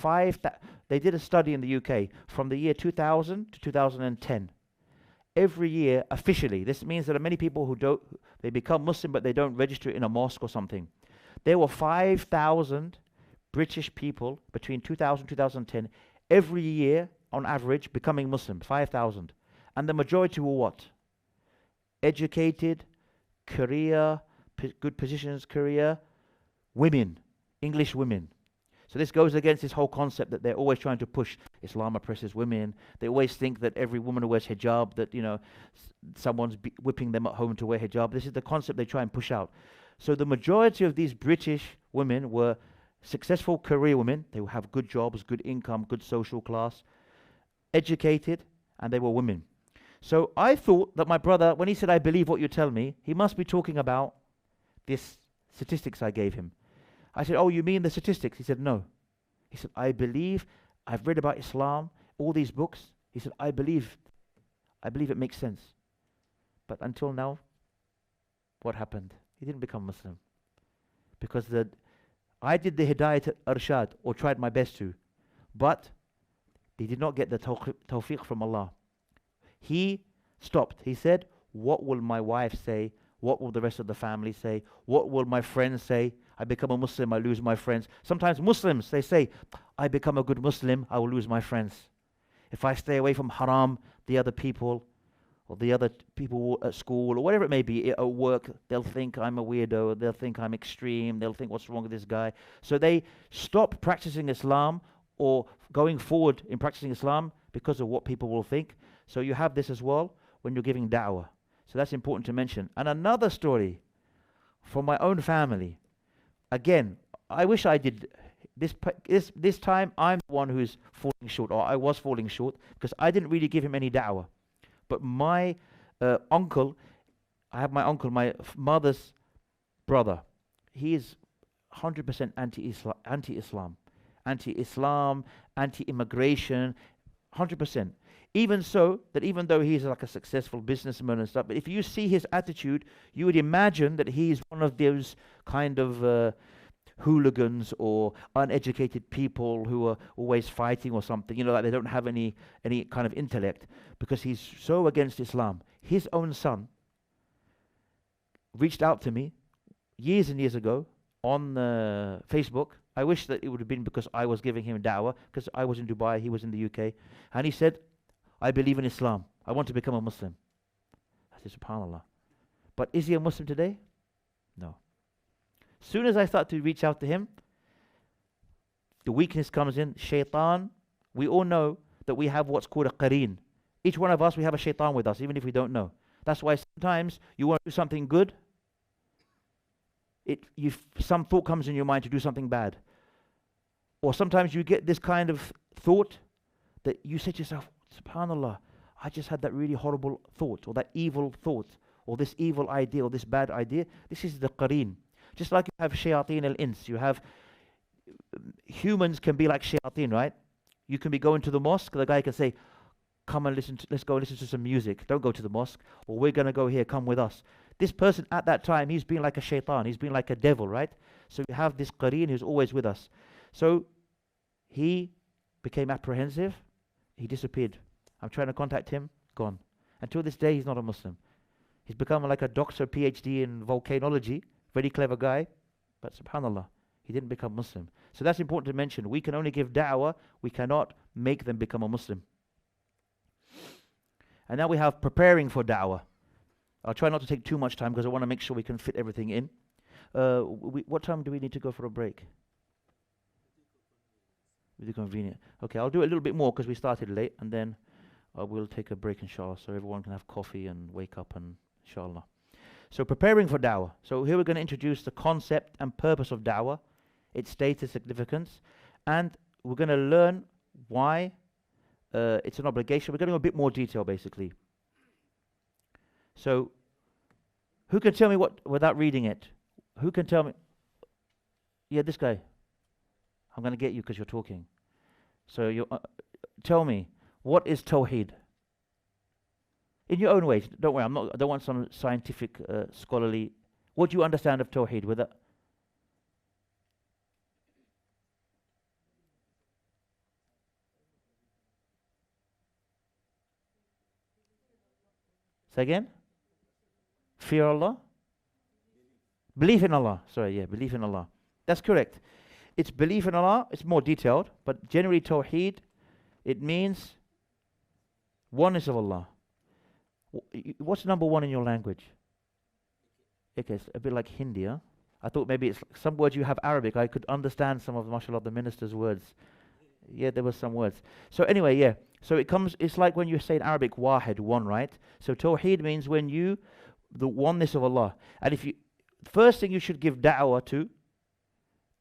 they did a study in the UK from the year 2000 to 2010. Every year, officially, this means that there are many people who they become Muslim, but they don't register in a mosque or something. There were 5,000 British people between 2000 and 2010 every year, on average, becoming Muslim. 5,000. And the majority were what? Educated, career, good positions, career, women, English women. So this goes against this whole concept that they're always trying to push. Islam oppresses women. They always think that every woman who wears hijab, that, you know, someone's whipping them at home to wear hijab. This is the concept they try and push out. So the majority of these British women were successful career women. They would have good jobs, good income, good social class, educated, and they were women. So I thought that my brother, when he said, I believe what you tell me, he must be talking about this statistics I gave him. I said, oh, you mean the statistics? He said, no. He said, I believe, I've read about Islam, all these books. He said, I believe it makes sense. But until now, what happened? He didn't become Muslim. Because I did the Hidayat Arshad, or tried my best to, but he did not get the tawfiq from Allah. He stopped. He said, what will my wife say? What will the rest of the family say? What will my friends say? I become a Muslim, I lose my friends. Sometimes Muslims, they say, I become a good Muslim, I will lose my friends. If I stay away from haram, the other people, or the other people at school, or whatever it may be, at work, they'll think I'm a weirdo, they'll think I'm extreme, they'll think what's wrong with this guy. So they stop practicing Islam or going forward in practicing Islam because of what people will think. So you have this as well when you're giving da'wah. So that's important to mention. And another story from my own family. Again, I wish I did this time. I'm the one who's falling short, or I was falling short, because I didn't really give him any da'wah. But my uncle, I have my uncle, my mother's brother. He is 100% anti-Islam, anti-immigration, 100%. Even so, that even though he's like a successful businessman and stuff, but if you see his attitude, you would imagine that he's one of those kind of hooligans or uneducated people who are always fighting or something, you know, like they don't have any kind of intellect, because he's so against Islam. His own son reached out to me years and years ago on Facebook. I wish that it would have been because I was giving him da'wah, because I was in Dubai, he was in the UK, and he said, I believe in Islam. I want to become a Muslim. I said, subhanAllah. But is he a Muslim today? No. Soon as I start to reach out to him, the weakness comes in. Shaitan. We all know that we have what's called a qareen. Each one of us, we have a shaitan with us, even if we don't know. That's why sometimes you want to do something good, some thought comes in your mind to do something bad. Or sometimes you get this kind of thought that you say to yourself, subhanAllah, I just had that really horrible thought, or that evil thought, or this evil idea, or this bad idea. This is the qareen. Just like you have shayateen al-ins, you have humans can be like shayateen, right? You can be going to the mosque, the guy can say, come and let's go and listen to some music. Don't go to the mosque, or we're going to go here, come with us. This person at that time, he's been like a shaitan, he's been like a devil, right? So you have this qareen who's always with us. So he became apprehensive. He disappeared. I'm trying to contact him, gone. Until this day, he's not a Muslim. He's become like a doctor, PhD in volcanology, very clever guy, but subhanAllah, he didn't become Muslim. So that's important to mention. We can only give da'wah, we cannot make them become a Muslim. And now we have preparing for da'wah. I'll try not to take too much time because I want to make sure we can fit everything in. What time do we need to go for a break? Really convenient. Okay, I'll do it a little bit more because we started late, and then we'll take a break, inshallah, so everyone can have coffee and wake up, and inshallah. So preparing for da'wah. So here we're going to introduce the concept and purpose of da'wah its status, significance, and we're going to learn why it's an obligation. We're going to go a bit more detail, basically. So, who can tell me what, without reading it? Who can tell me? Yeah, this guy. I'm going to get you because you're talking. So, tell me, what is Tawheed? In your own way. Don't worry, I don't want some scientific, scholarly. What do you understand of Tawheed? With that? Say again? Fear Allah? Belief in Allah. Sorry, yeah, belief in Allah. That's correct. It's belief in Allah. It's more detailed, but generally Tawheed, it means oneness of Allah. What's number one in your language? Okay, it's a bit like Hindi, huh? I thought maybe it's some words you have Arabic. I could understand some of, mashallah, the minister's words. Yeah, there were some words. So anyway, yeah. So it's like when you say in Arabic, wahid, one, right? So Tawheed means the oneness of Allah. And first thing you should give da'wah to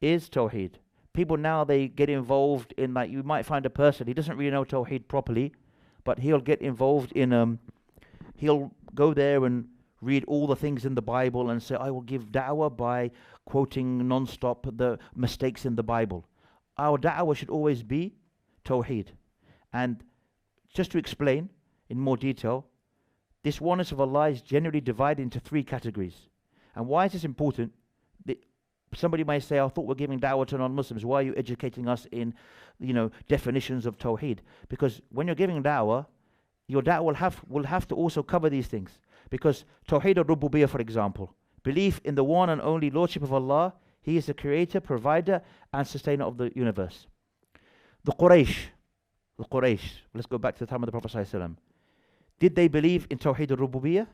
is Tawheed. People now, they get involved in, like, you might find a person, he doesn't really know Tawheed properly, but he'll get involved in, he'll go there and read all the things in the Bible and say, I will give da'wah by quoting non-stop the mistakes in the Bible. Our da'wah should always be Tawheed. And just to explain in more detail, this oneness of Allah is generally divided into 3 categories. And why is this important? Somebody may say, I thought we're giving da'wah to non-Muslims. Why are you educating us in, definitions of Tawheed? Because when you're giving da'wah, your da'wah will have to also cover these things. Because Tawheed al-Rububiyyah, for example, belief in the one and only Lordship of Allah. He is the creator, provider, and sustainer of the universe. The Quraysh, let's go back to the time of the Prophet ﷺ. Did they believe in Tawheed al-Rububiyyah?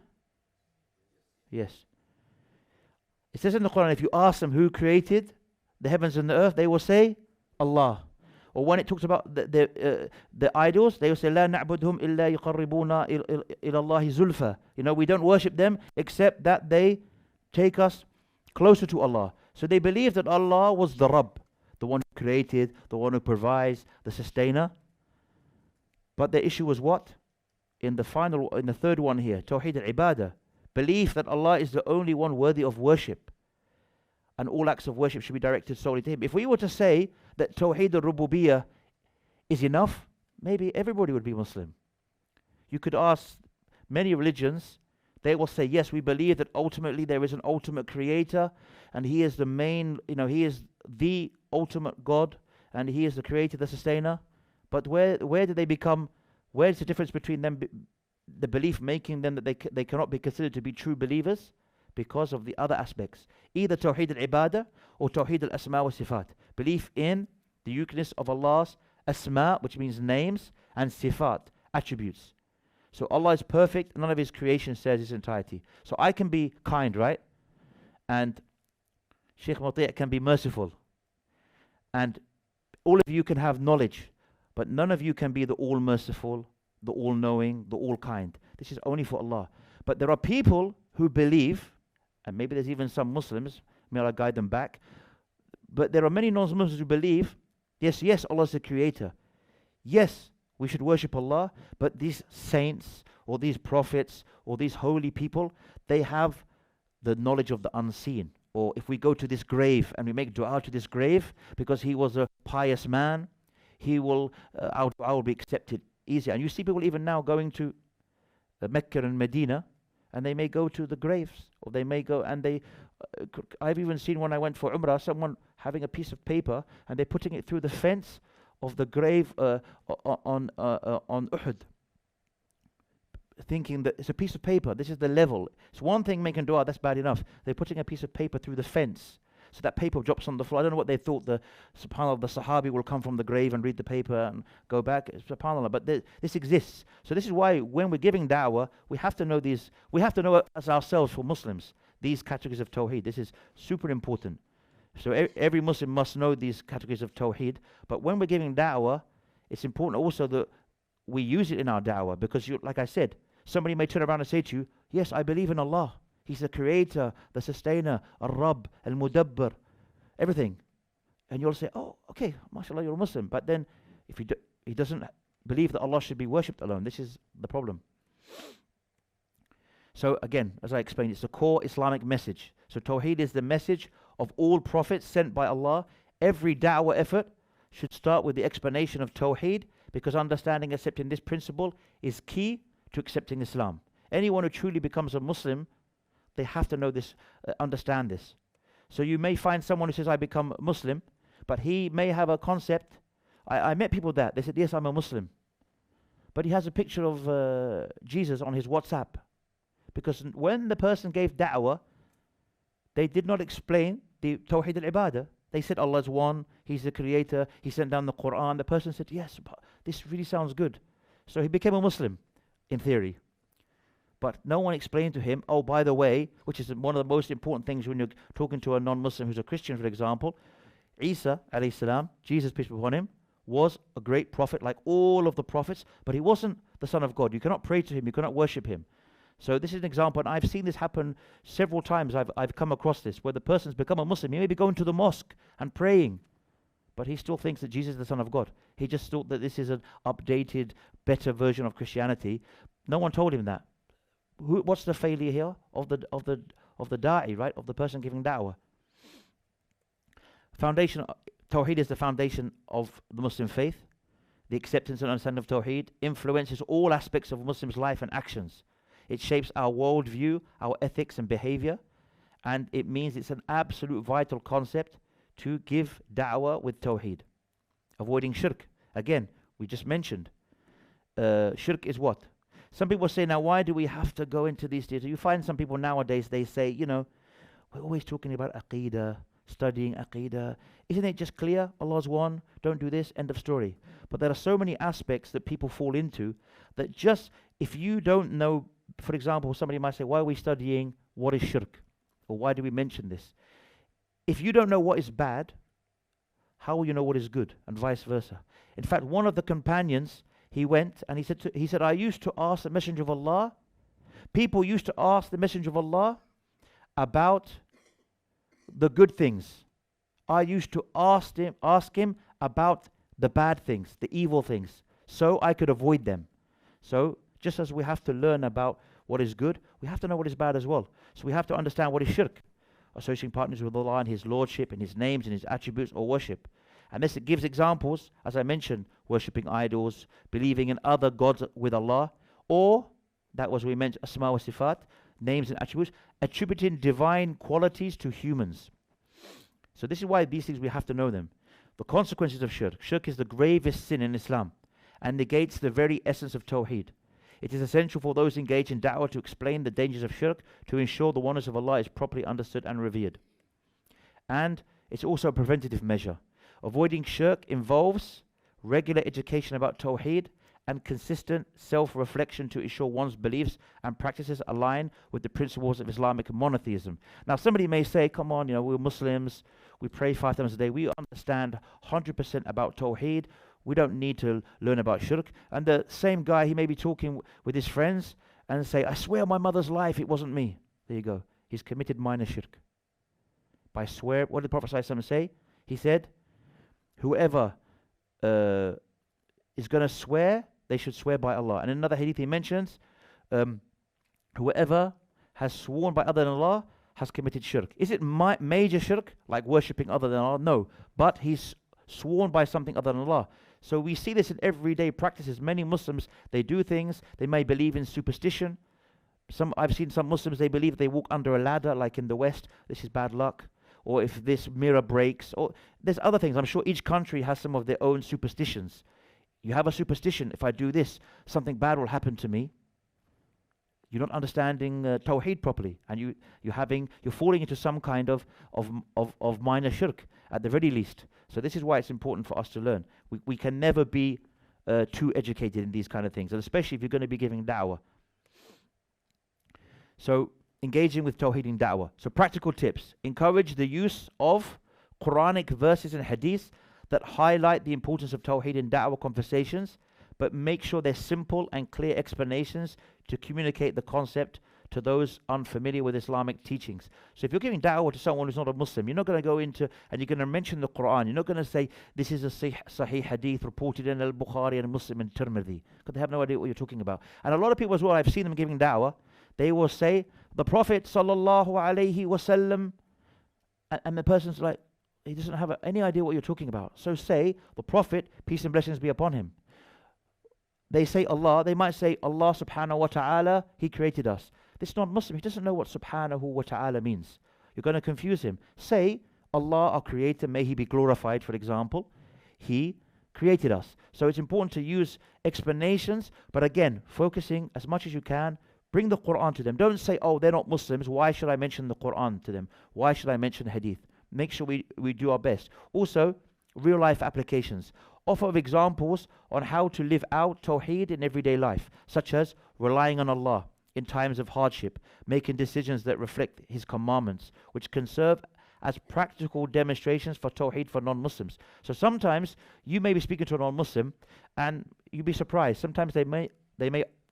Yes. It says in the Quran, if you ask them who created the heavens and the earth, they will say, Allah. Or when it talks about the idols, they will say, لا نعبدهم إلا يقربونا إلى الله زلفى. We don't worship them except that they take us closer to Allah. So they believe that Allah was the Rabb, the one who created, the one who provides, the sustainer. But the issue was what? In the third one here, Tawheed al-Ibadah. Belief that Allah is the only one worthy of worship. And all acts of worship should be directed solely to Him. If we were to say that Tawheed al-Rububiyyah is enough, maybe everybody would be Muslim. You could ask many religions, they will say, yes, we believe that ultimately there is an ultimate creator, and He is the main, He is the ultimate God, and He is the creator, the sustainer. But where do they become, where is the difference between them, the belief making them that they cannot be considered to be true believers? Because of the other aspects. Either Tawheed al-Ibadah or Tawheed al-Asma wa Sifat. Belief in the uniqueness of Allah's Asma, which means names, and Sifat, attributes. So Allah is perfect, none of His creation shares His entirety. So I can be kind, right? And Sheikh Mati' can be merciful. And all of you can have knowledge, but none of you can be the all-merciful, the all-knowing, the all-kind. This is only for Allah. But there are people who believe, and maybe there's even some Muslims, may Allah guide them back, but there are many non-Muslims who believe, yes, Allah is the creator. Yes, we should worship Allah, but these saints, or these prophets, or these holy people, they have the knowledge of the unseen. Or if we go to this grave and we make dua to this grave, because he was a pious man, our dua will be accepted easier. And you see people even now going to Mecca and Medina, and they may go to the graves, or they may go and I've even seen when I went for Umrah, someone having a piece of paper and they're putting it through the fence of the grave on Uhud, thinking that it's a piece of paper. This is the level. It's one thing making dua, that's bad enough. They're putting a piece of paper through the fence, so that paper drops on the floor. I don't know what they thought. SubhanAllah, the Sahabi will come from the grave and read the paper and go back. SubhanAllah, but this exists. So this is why when we're giving da'wah, we have to know these. We have to know as ourselves, for Muslims, these categories of Tawheed. This is super important. So every Muslim must know these categories of Tawheed. But when we're giving da'wah, it's important also that we use it in our da'wah, because like I said, somebody may turn around and say to you, yes, I believe in Allah. He's the creator, the sustainer, Al-Rabb, Al-Mudabbir, everything. And you'll say, oh, okay, mashallah, you're a Muslim. But then if he doesn't believe that Allah should be worshipped alone, this is the problem. So again, as I explained, it's the core Islamic message. So Tawheed is the message of all prophets sent by Allah. Every da'wah effort should start with the explanation of Tawheed, because understanding, accepting this principle is key to accepting Islam. Anyone who truly becomes a Muslim, they have to know this, understand this. So you may find someone who says, I become Muslim, but he may have a concept. I met people that, they said, yes, I'm a Muslim. But he has a picture of Jesus on his WhatsApp. Because when the person gave da'wah, they did not explain the Tawheed al-Ibadah. They said Allah is one, He's the creator, He sent down the Quran. The person said, yes, this really sounds good. So he became a Muslim, in theory. But no one explained to him, oh, by the way, which is one of the most important things when you're talking to a non-Muslim who's a Christian, for example, Isa, alayhi salam, Jesus, peace be upon him, was a great prophet like all of the prophets, but he wasn't the Son of God. You cannot pray to him, you cannot worship him. So this is an example, and I've seen this happen several times. I've come across this, where the person's become a Muslim. He may be going to the mosque and praying, but he still thinks that Jesus is the Son of God. He just thought that this is an updated, better version of Christianity. No one told him that. What's the failure here of the da'i, right? Of the person giving da'wah. Foundation, Tawheed is the foundation of the Muslim faith. The acceptance and understanding of Tawheed influences all aspects of Muslims' life and actions. It shapes our worldview, our ethics and behavior, and it means it's an absolute vital concept to give da'wah with Tawheed. Avoiding shirk. Again, we just mentioned. Shirk is what? Some people say, now why do we have to go into these details? You find some people nowadays, they say, you know, we're always talking about aqeedah, studying aqeedah. Isn't it just clear? Allah's one, don't do this, end of story. But there are so many aspects that people fall into that just, if you don't know, for example, somebody might say, why are we studying what is shirk? Or why do we mention this? If you don't know what is bad, how will you know what is good? And vice versa. In fact, one of the companions, he went and he said, I used to ask the Messenger of Allah, people used to ask the Messenger of Allah about the good things. I used to ask him about the bad things, the evil things, so I could avoid them. So just as we have to learn about what is good, we have to know what is bad as well. So we have to understand what is shirk, associating partners with Allah in His lordship, in His names, in His attributes, or worship. And this gives examples, as I mentioned, worshipping idols, believing in other gods with Allah, or, that was we mentioned, asma wa sifat, names and attributes, attributing divine qualities to humans. So this is why these things we have to know them. The consequences of shirk. Shirk is the gravest sin in Islam and negates the very essence of Tawheed. It is essential for those engaged in da'wah to explain the dangers of shirk, to ensure the oneness of Allah is properly understood and revered. And it's also a preventative measure. Avoiding shirk involves regular education about Tawheed and consistent self-reflection to ensure one's beliefs and practices align with the principles of Islamic monotheism. Now somebody may say, come on, we're Muslims, we pray 5 times a day, we understand 100% about Tawheed, we don't need to learn about shirk. And the same guy, he may be talking with his friends and say, I swear on my mother's life, it wasn't me. There you go. He's committed minor shirk. By swear, what did the Prophet ﷺ say? He said, whoever is going to swear, they should swear by Allah. And in another hadith he mentions, whoever has sworn by other than Allah has committed shirk. Is it major shirk, like worshipping other than Allah? No. But he's sworn by something other than Allah. So we see this in everyday practices. Many Muslims, they do things, they may believe in superstition. I've seen some Muslims, they believe they walk under a ladder, like in the West, this is bad luck. Or if this mirror breaks, or there's other things. I'm sure each country has some of their own superstitions. You have a superstition, if I do this, something bad will happen to me. You're not understanding Tawheed properly, and you're falling into some kind of minor shirk at the very least. So this is why it's important for us to learn. We can never be too educated in these kind of things, and especially if you're going to be giving da'wah. So engaging with Tawheed in da'wah. So practical tips: encourage the use of Quranic verses and hadiths that highlight the importance of Tawheed in da'wah conversations, but make sure they're simple and clear explanations to communicate the concept to those unfamiliar with Islamic teachings. So if you're giving da'wah to someone who's not a Muslim, you're not going to go into and you're going to mention the Quran. You're not going to say this is a sahih hadith reported in Al-Bukhari and Muslim and Tirmidhi, because they have no idea what you're talking about. And a lot of people as well, I've seen them giving da'wah, they will say the Prophet sallallahu alaihi wasallam, and the person's like, he doesn't have any idea what you're talking about. So say the Prophet, peace and blessings be upon him. They say Allah, they might say Allah subhanahu wa ta'ala, he created us. This non-Muslim, he doesn't know what subhanahu wa ta'ala means. You're going to confuse him. Say Allah, our creator, may he be glorified, for example. He created us. So it's important to use explanations, but again, focusing as much as you can. Bring the Quran to them. Don't say, oh, they're not Muslims, why should I mention the Quran to them? Why should I mention hadith? Make sure we do our best. Also, real life applications. Offer examples on how to live out Tawheed in everyday life, such as relying on Allah in times of hardship, making decisions that reflect His commandments, which can serve as practical demonstrations for Tawheed for non-Muslims. So sometimes you may be speaking to a non-Muslim and you'd be surprised. Sometimes they may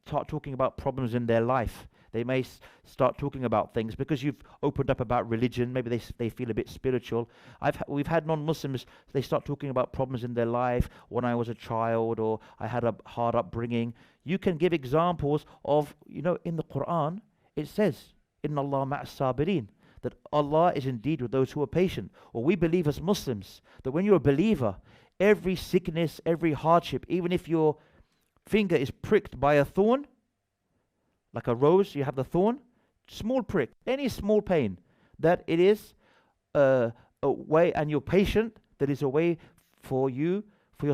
start talking about problems in their life. They may start talking about things because you've opened up about religion. Maybe they feel a bit spiritual. We've had non-Muslims, they start talking about problems in their life. When I was a child, or I had a hard upbringing. You can give examples of, in the Quran, it says, Inna Allah ma'as sabirin, that Allah is indeed with those who are patient. Or we believe as Muslims that when you're a believer, every sickness, every hardship, even if your finger is pricked by a thorn, like a rose, you have the thorn, small prick, any small pain, that it is a way, and you're patient, that is a way for your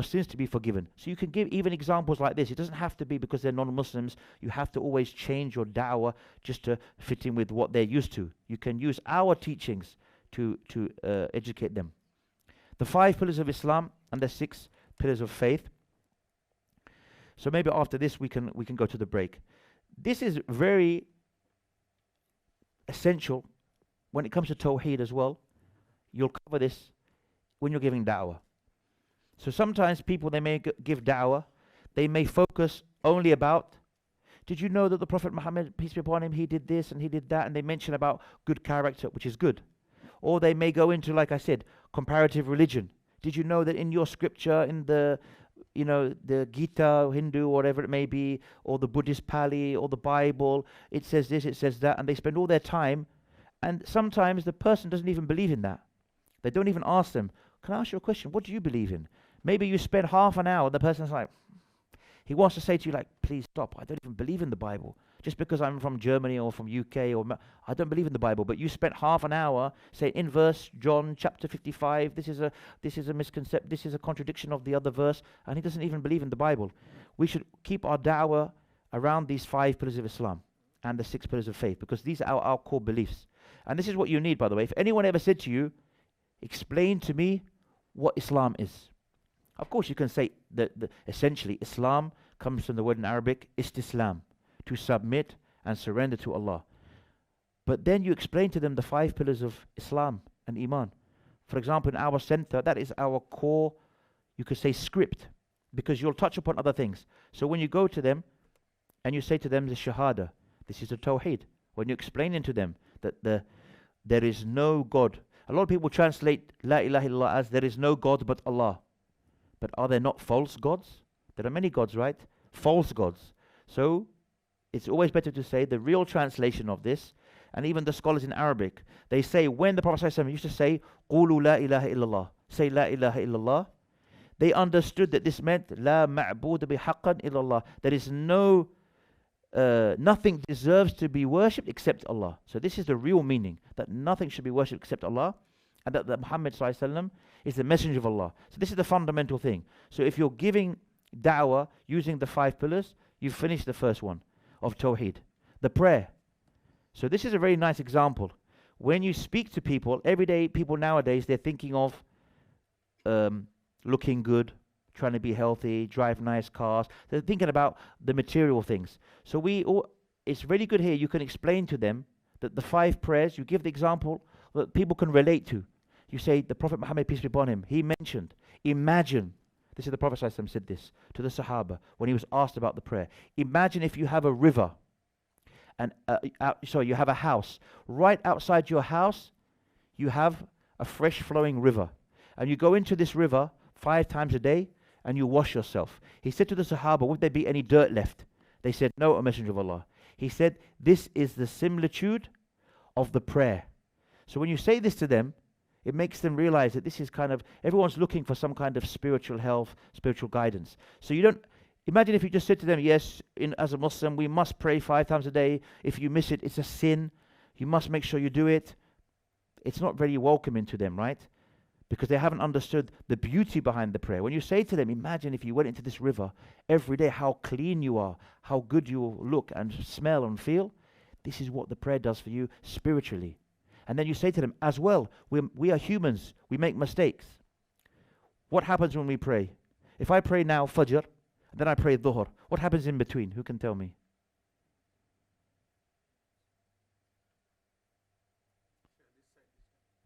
sins to be forgiven. So you can give even examples like this. It doesn't have to be because they're non-Muslims. You have to always change your da'wah just to fit in with what they're used to. You can use our teachings to educate them. The 5 pillars of Islam and the 6 pillars of faith. So maybe after this we can go to the break. This is very essential when it comes to Tawheed as well. You'll cover this when you're giving da'wah. So sometimes people, they may give da'wah, they may focus only about, did you know that the Prophet Muhammad, peace be upon him, he did this and he did that, and they mention about good character, which is good. Or they may go into, like I said, comparative religion. Did you know that in your scripture, in the Gita, Hindu, whatever it may be, or the Buddhist Pali, or the Bible, it says this, it says that, and they spend all their time, and sometimes the person doesn't even believe in that. They don't even ask them, can I ask you a question? What do you believe in? Maybe you spend half an hour, the person's like, he wants to say to you, like, please stop, I don't even believe in the Bible. Just because I'm from Germany or from UK, or I don't believe in the Bible. But you spent half an hour saying in verse John chapter 55, this is a misconception, this is a contradiction of the other verse, and he doesn't even believe in the Bible. We should keep our da'wah around these 5 pillars of Islam and the 6 pillars of faith, because these are our core beliefs. And this is what you need, by the way. If anyone ever said to you, explain to me what Islam is. Of course, you can say that essentially Islam comes from the word in Arabic, istislam, to submit and surrender to Allah. But then you explain to them the 5 pillars of Islam and Iman. For example, in our center, that is our core, you could say, script, because you'll touch upon other things. So when you go to them and you say to them the Shahada, this is the Tawheed. When you're explaining to them that there is no God. A lot of people translate La ilaha illallah as there is no God but Allah. But are there not false gods? There are many gods, right? False gods. So it's always better to say the real translation of this, and even the scholars in Arabic, they say when the Prophet ﷺ used to say, Qulu la ilaha illallah, say la ilaha illallah, they understood that this meant La ma'buda bihaqqan illallah. There is nothing deserves to be worshipped except Allah. So this is the real meaning, that nothing should be worshipped except Allah, and that Muhammad ﷺ is the messenger of Allah. So this is the fundamental thing. So if you're giving da'wah using the 5 pillars, you've finished the first one of Tawheed. The prayer. So this is a very nice example. When you speak to people, everyday people nowadays, they're thinking of looking good, trying to be healthy, drive nice cars. They're thinking about the material things. So it's really good here. You can explain to them that the 5 prayers, you give the example that people can relate to. You say, the Prophet Muhammad, peace be upon him, he mentioned, imagine, this is the Prophet ﷺ said this to the Sahaba when he was asked about the prayer. Imagine if you have a river you have a house. Right outside your house, you have a fresh flowing river. And you go into this river 5 times a day and you wash yourself. He said to the Sahaba, would there be any dirt left? They said, no, O Messenger of Allah. He said, this is the similitude of the prayer. So when you say this to them, it makes them realize that this is kind of, everyone's looking for some kind of spiritual health, spiritual guidance. So you don't, imagine if you just said to them, yes, as a Muslim, we must pray 5 times a day. If you miss it, it's a sin. You must make sure you do it. It's not very welcoming to them, right? Because they haven't understood the beauty behind the prayer. When you say to them, imagine if you went into this river every day, how clean you are, how good you will look and smell and feel. This is what the prayer does for you spiritually. And then you say to them, as well, we are humans, we make mistakes. What happens when we pray? If I pray now, Fajr, then I pray Dhuhr, what happens in between? Who can tell me?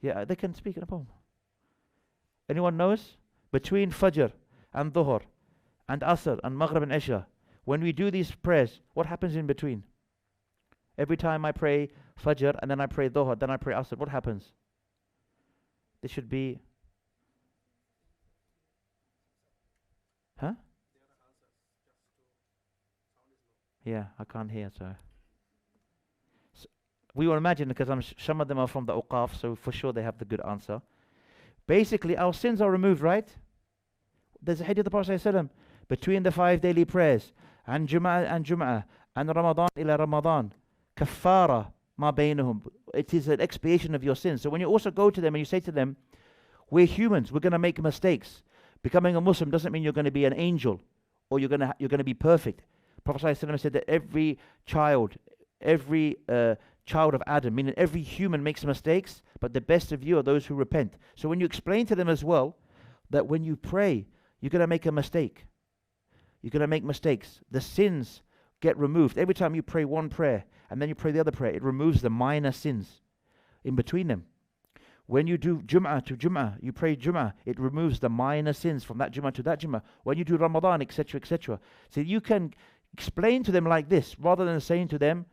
Yeah, they can speak in a poem. Anyone knows? Between Fajr and Dhuhr and Asr and Maghrib and Isha, when we do these prayers, what happens in between? Every time I pray Fajr and then I pray Dhuhr, then I pray Asr, what happens? This should be... Huh? Yeah, I can't hear, so we will imagine, because some of them are from the Uqaf, so for sure they have the good answer. Basically, our sins are removed, right? There's a hadith of the Prophet ﷺ, between the 5 daily prayers, and Jum'ah, and Ramadan ila Ramadan, kaffara ma bainahum. It is an expiation of your sins. So when you also go to them and you say to them, we're humans, we're going to make mistakes. Becoming a Muslim doesn't mean you're going to be an angel, or you're going to be perfect. Prophet ﷺ said that every child of Adam, meaning every human makes mistakes, but the best of you are those who repent. So when you explain to them as well that when you pray, you're going to make a mistake. You're going to make mistakes. The sins get removed. Every time you pray one prayer and then you pray the other prayer, it removes the minor sins in between them. When you do Jum'ah to Jum'ah, you pray Jum'ah, it removes the minor sins from that Jum'ah to that Jum'ah. When you do Ramadan, etc., etc. So you can explain to them like this, rather than saying to them,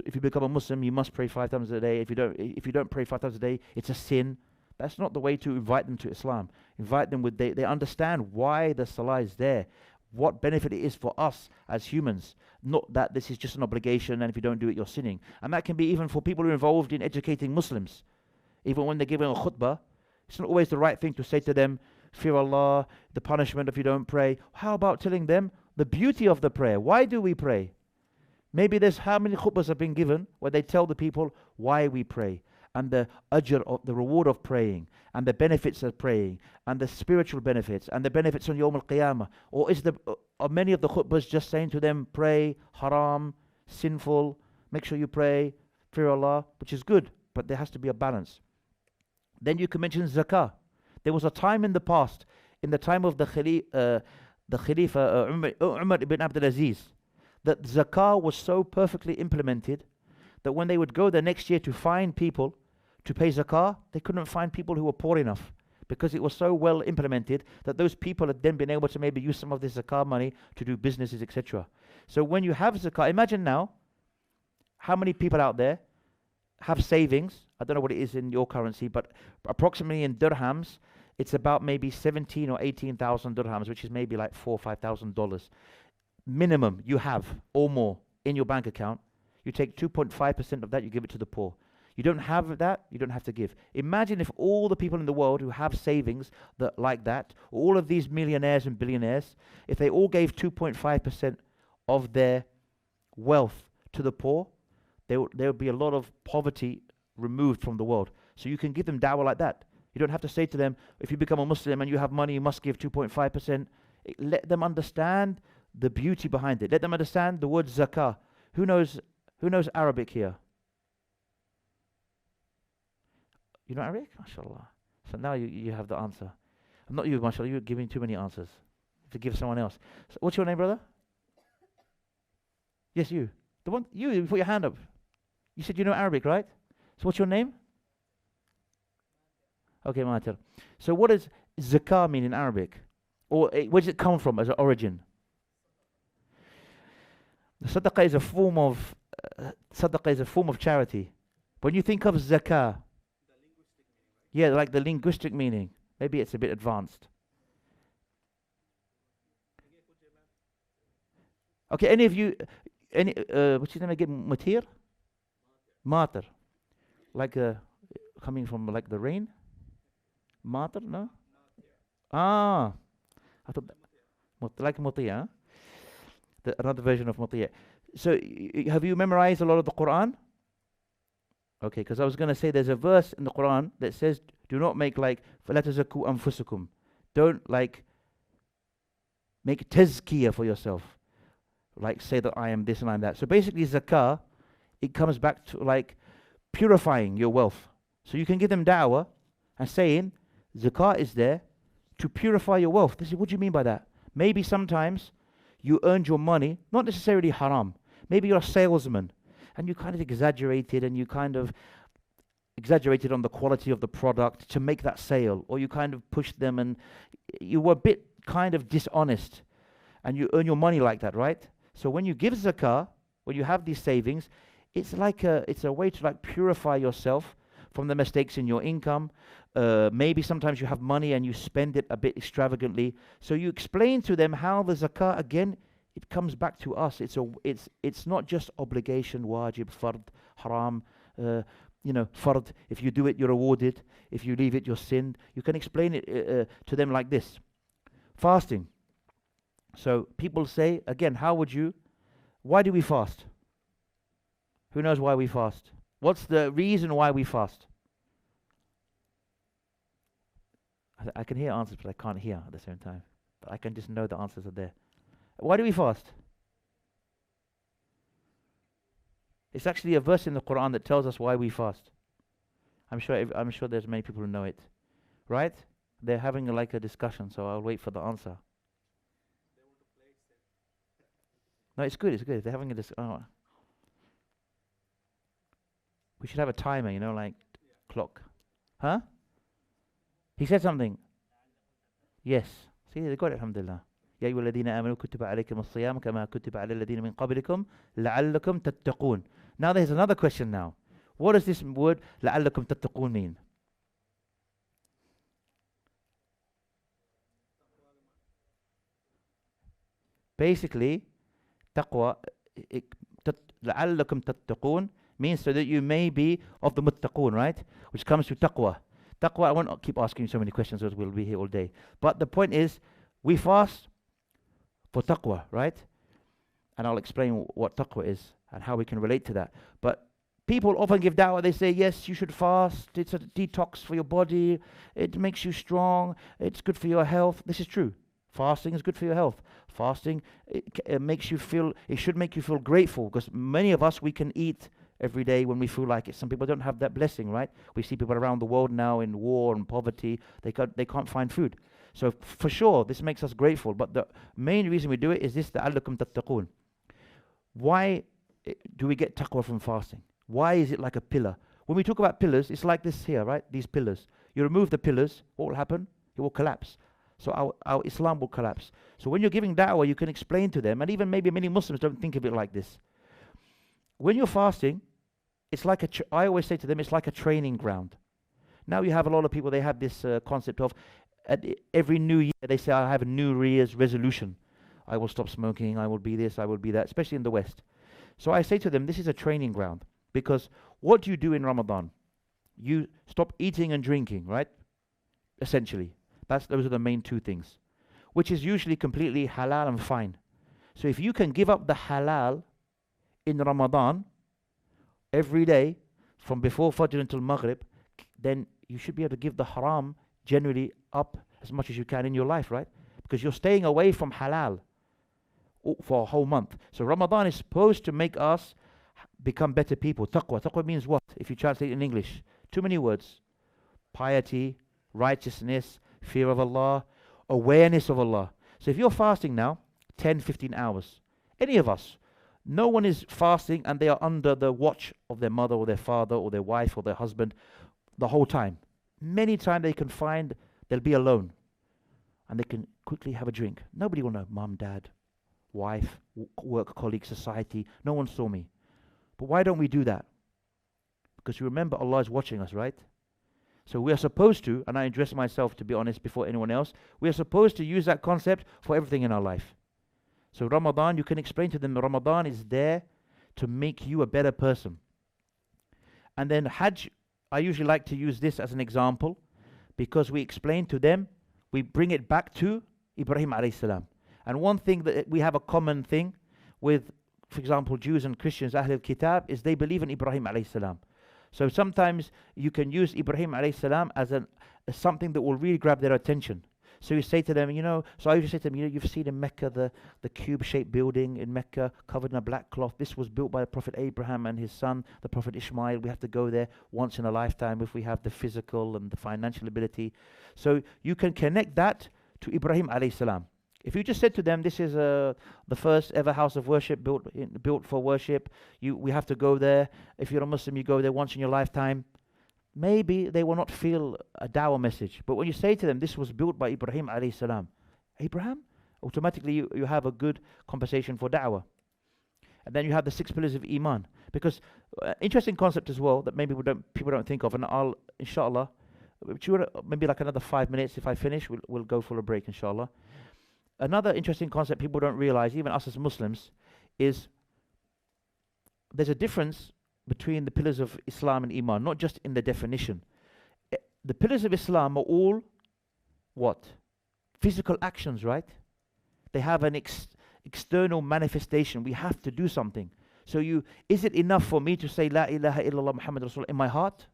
if you become a Muslim, you must pray 5 times a day. If you don't pray 5 times a day, it's a sin. That's not the way to invite them to Islam. Invite them with they understand why the Salah is there, what benefit it is for us as humans. Not that this is just an obligation, and if you don't do it, you're sinning. And that can be even for people who are involved in educating Muslims. Even when they're giving a khutbah, it's not always the right thing to say to them, fear Allah, the punishment if you don't pray. How about telling them the beauty of the prayer? Why do we pray? Maybe there's how many khutbahs have been given where they tell the people why we pray, and the ajr, of the reward of praying, and the benefits of praying, and the spiritual benefits, and the benefits on Yawm al-Qiyamah. Or are many of the khutbahs just saying to them, pray, haram, sinful, make sure you pray, fear Allah, which is good, but there has to be a balance. Then you can mention zakah. There was a time in the past, in the time of the Khalifa Umar ibn Abdul Aziz, that zakah was so perfectly implemented that when they would go the next year to find people to pay zakah, they couldn't find people who were poor enough, because it was so well implemented that those people had then been able to maybe use some of this zakah money to do businesses, etc. So when you have zakah, imagine now how many people out there have savings. I don't know what it is in your currency, but approximately in dirhams, it's about maybe 17 or 18,000 dirhams, which is maybe like $4,000 or $5,000 minimum you have or more in your bank account. You take 2.5% of that, you give it to the poor. You don't have that, you don't have to give. Imagine if all the people in the world who have savings like that, all of these millionaires and billionaires, if they all gave 2.5% of their wealth to the poor, there would be a lot of poverty removed from the world. So you can give them dawah like that. You don't have to say to them, if you become a Muslim and you have money, you must give 2.5%. Let them understand the beauty behind it. Let them understand the word zakah. Who knows Arabic here? You know Arabic? MashaAllah. So now you have the answer. I'm not you, MashaAllah. You're giving too many answers. You have to give someone else. So what's your name, brother? Yes, you. The one, you put your hand up. You said you know Arabic, right? So what's your name? Okay, Mater. So what does zakah mean in Arabic? Or where does it come from as an origin? The sadaqah is a form of sadaqah is a form of charity. When you think of zakah, yeah, like the linguistic meaning, maybe it's a bit advanced. Okay, any of you, what's his name again? Matir? Mater. Like coming from like the rain? Mater, no? Ah, I thought like Mutiya, another version of Mutiya. So, have you memorized a lot of the Quran? Okay, because I was going to say there's a verse in the Quran that says, do not make like, فَلَا تَزَكُّوا أَنفُسَكُمْ. Don't like make tazkiyah for yourself. Like say that I am this and I am that. So basically zakah, it comes back to like purifying your wealth. So you can give them da'wah and saying, zakah is there to purify your wealth. This is, what do you mean by that? Maybe sometimes you earned your money, not necessarily haram. Maybe you're a salesman and you kind of exaggerated on the quality of the product to make that sale, or you kind of pushed them and you were a bit kind of dishonest and you earn your money like that, right? So when you give zakah, when you have these savings, it's a way to like purify yourself from the mistakes in your income. Maybe sometimes you have money and you spend it a bit extravagantly. So you explain to them how the zakah, again, it comes back to us. It's not just obligation, wajib, fard, haram, fard. If you do it, you're rewarded. If you leave it, you're sinned. You can explain it to them like this. Fasting. So people say, again, why do we fast? Who knows why we fast? What's the reason why we fast? I can hear answers, but I can't hear at the same time. But I can just know the answers are there. Why do we fast? It's actually a verse in the Quran that tells us why we fast. I'm sure there's many people who know it. Right? They're having like a discussion, so I'll wait for the answer. No, it's good. They're having a discussion. We should have a timer, like clock. Huh? He said something. Yes. See, they got it, alhamdulillah. يا أيها الذين آمنوا كتب عليكم الصيام كما كتب على الذين من قبلكم لعلكم تتقون. Now there's another question now. What does this word لعلكم تتقون mean? Basically, taqwa, لعلكم تتقون means so that you may be of the muttaqun, right? Which comes to taqwa. Taqwa, I won't keep asking you so many questions because we'll be here all day. But the point is, we fast for taqwa, right? And I'll explain what taqwa is and how we can relate to that. But people often give da'wah, they say, yes, you should fast. It's a detox for your body. It makes you strong. It's good for your health. This is true. Fasting is good for your health. Fasting, it makes you feel, it should make you feel grateful, because many of us, we can eat every day when we feel like it. Some people don't have that blessing, right? We see people around the world now in war and poverty. They can't find food. So for sure, this makes us grateful. But the main reason we do it is this, لَعَلَّكُمْ تَتَّقُونَ. Why do we get taqwa from fasting? Why is it like a pillar? When we talk about pillars, it's like this here, right? These pillars. You remove the pillars, what will happen? It will collapse. So our Islam will collapse. So when you're giving da'wah, you can explain to them, and even maybe many Muslims don't think of it like this. When you're fasting, it's like I always say to them, it's like a training ground. Now you have a lot of people, they have this concept of, every new year, they say, I have a New Year's resolution. I will stop smoking, I will be this, I will be that, especially in the West. So I say to them, this is a training ground. Because what do you do in Ramadan? You stop eating and drinking, right? Essentially. Those are the main two things. Which is usually completely halal and fine. So if you can give up the halal in Ramadan, every day, from before Fajr until Maghrib, then you should be able to give the haram generally up as much as you can in your life, right? Because you're staying away from halal for a whole month. So Ramadan is supposed to make us become better people. Taqwa. Taqwa means what? If you translate in English, too many words. Piety, righteousness, fear of Allah, awareness of Allah. So if you're fasting now, 10, 15 hours, any of us, no one is fasting and they are under the watch of their mother or their father or their wife or their husband the whole time. Many times they'll be alone and they can quickly have a drink. Nobody will know. Mom, dad, wife, work colleague, society. No one saw me. But why don't we do that? Because you remember Allah is watching us, right? So we are supposed to, and I address myself to be honest before anyone else, we are supposed to use that concept for everything in our life. So Ramadan, you can explain to them that Ramadan is there to make you a better person. And then Hajj, I usually like to use this as an example because we explain to them, we bring it back to Ibrahim alayhi salam. And one thing that we have a common thing with, for example, Jews and Christians, Ahl al-Kitab, is they believe in Ibrahim alayhi salam. So sometimes you can use Ibrahim alayhi salam as something that will really grab their attention. So you say to them, so I usually say to them, you've seen in Mecca the cube-shaped building in Mecca covered in a black cloth. This was built by the Prophet Abraham and his son, the Prophet Ismail. We have to go there once in a lifetime if we have the physical and the financial ability. So you can connect that to Ibrahim alayhi salam. If you just said to them, this is the first ever house of worship built for worship, we have to go there. If you're a Muslim, you go there once in your lifetime. Maybe they will not feel a dawah message. But when you say to them, this was built by Ibrahim alayhi salam, Abraham, automatically you have a good conversation for da'wah. And then you have the 6 pillars of Iman. Because interesting concept as well that maybe people don't think of, and I'll, inshallah, maybe like another 5 minutes if I finish, we'll go for a break, inshallah. Another interesting concept people don't realize, even us as Muslims, is there's a difference between the pillars of Islam and Iman, not just in the definition. The pillars of Islam are all what? Physical actions, right? They have an external manifestation. We have to do something. So is it enough for me to say La ilaha illallah Muhammad Rasulullah in my heart?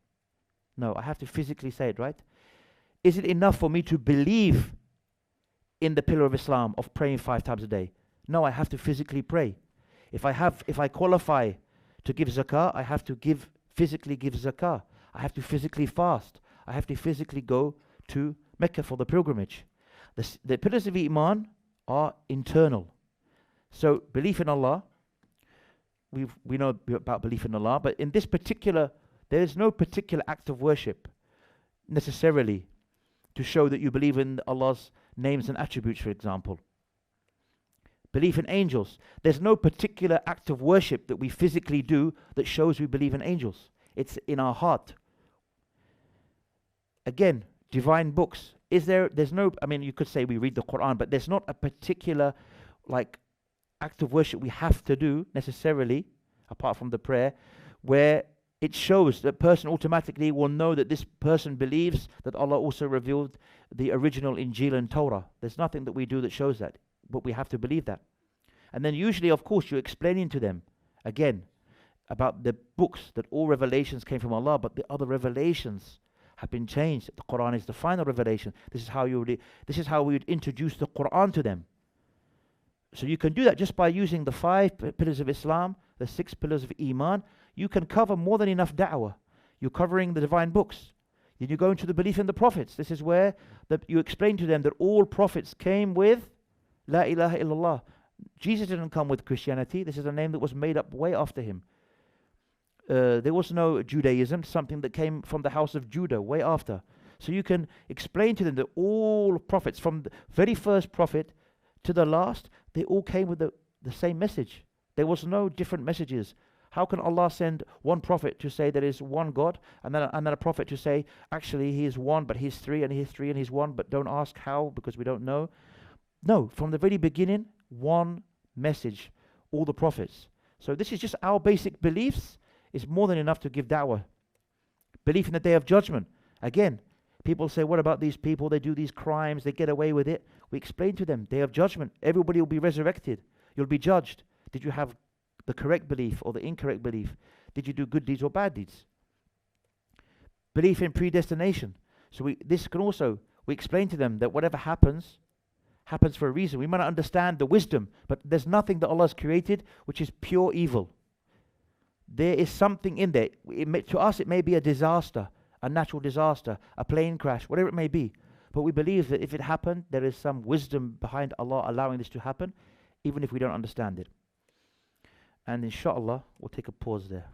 No, I have to physically say it, right? Is it enough for me to believe in the pillar of Islam of praying 5 times a day? No, I have to physically pray. If I qualify to give zakah, I have to physically give zakah. I have to physically fast. I have to physically go to Mecca for the pilgrimage. The pillars of Iman are internal. So belief in Allah, we know about belief in Allah, but in this particular, there is no particular act of worship necessarily to show that you believe in Allah's names and attributes, for example. Belief in angels. There's no particular act of worship that we physically do that shows we believe in angels. It's in our heart. Again, divine books. There's no, you could say we read the Quran, but there's not a particular act of worship we have to do necessarily, apart from the prayer, where it shows that person automatically will know that this person believes that Allah also revealed the original Injil and Torah. There's nothing that we do that shows that, but we have to believe that. And then usually, of course, you're explaining to them, again, about the books, that all revelations came from Allah, but the other revelations have been changed. The Quran is the final revelation. This is how we would introduce the Quran to them. So you can do that just by using the 5 pillars of Islam, the 6 pillars of Iman. You can cover more than enough da'wah. You're covering the divine books. Then you go into the belief in the prophets. This is where you explain to them that all prophets came with La ilaha illallah. Jesus didn't come with Christianity. This is a name that was made up way after him. There was no Judaism, something that came from the house of Judah way after. So you can explain to them that all prophets, from the very first prophet to the last, they all came with the same message. There was no different messages. How can Allah send one prophet to say there is one God, and then a prophet to say, actually, he is one, but he's 3, and he's 3, and he's 1, but don't ask how, because we don't know. No, from the very beginning, one message, all the prophets. So this is just our basic beliefs. It's more than enough to give da'wah. Belief in the day of judgment. Again, people say, what about these people? They do these crimes, they get away with it. We explain to them, day of judgment. Everybody will be resurrected. You'll be judged. Did you have the correct belief or the incorrect belief? Did you do good deeds or bad deeds? Belief in predestination. So we explain to them that whatever happens for a reason. We might not understand the wisdom, but there's nothing that Allah has created which is pure evil. There is something in there. To us, it may be a disaster, a natural disaster, a plane crash, whatever it may be. But we believe that if it happened, there is some wisdom behind Allah allowing this to happen, even if we don't understand it. And inshallah, we'll take a pause there.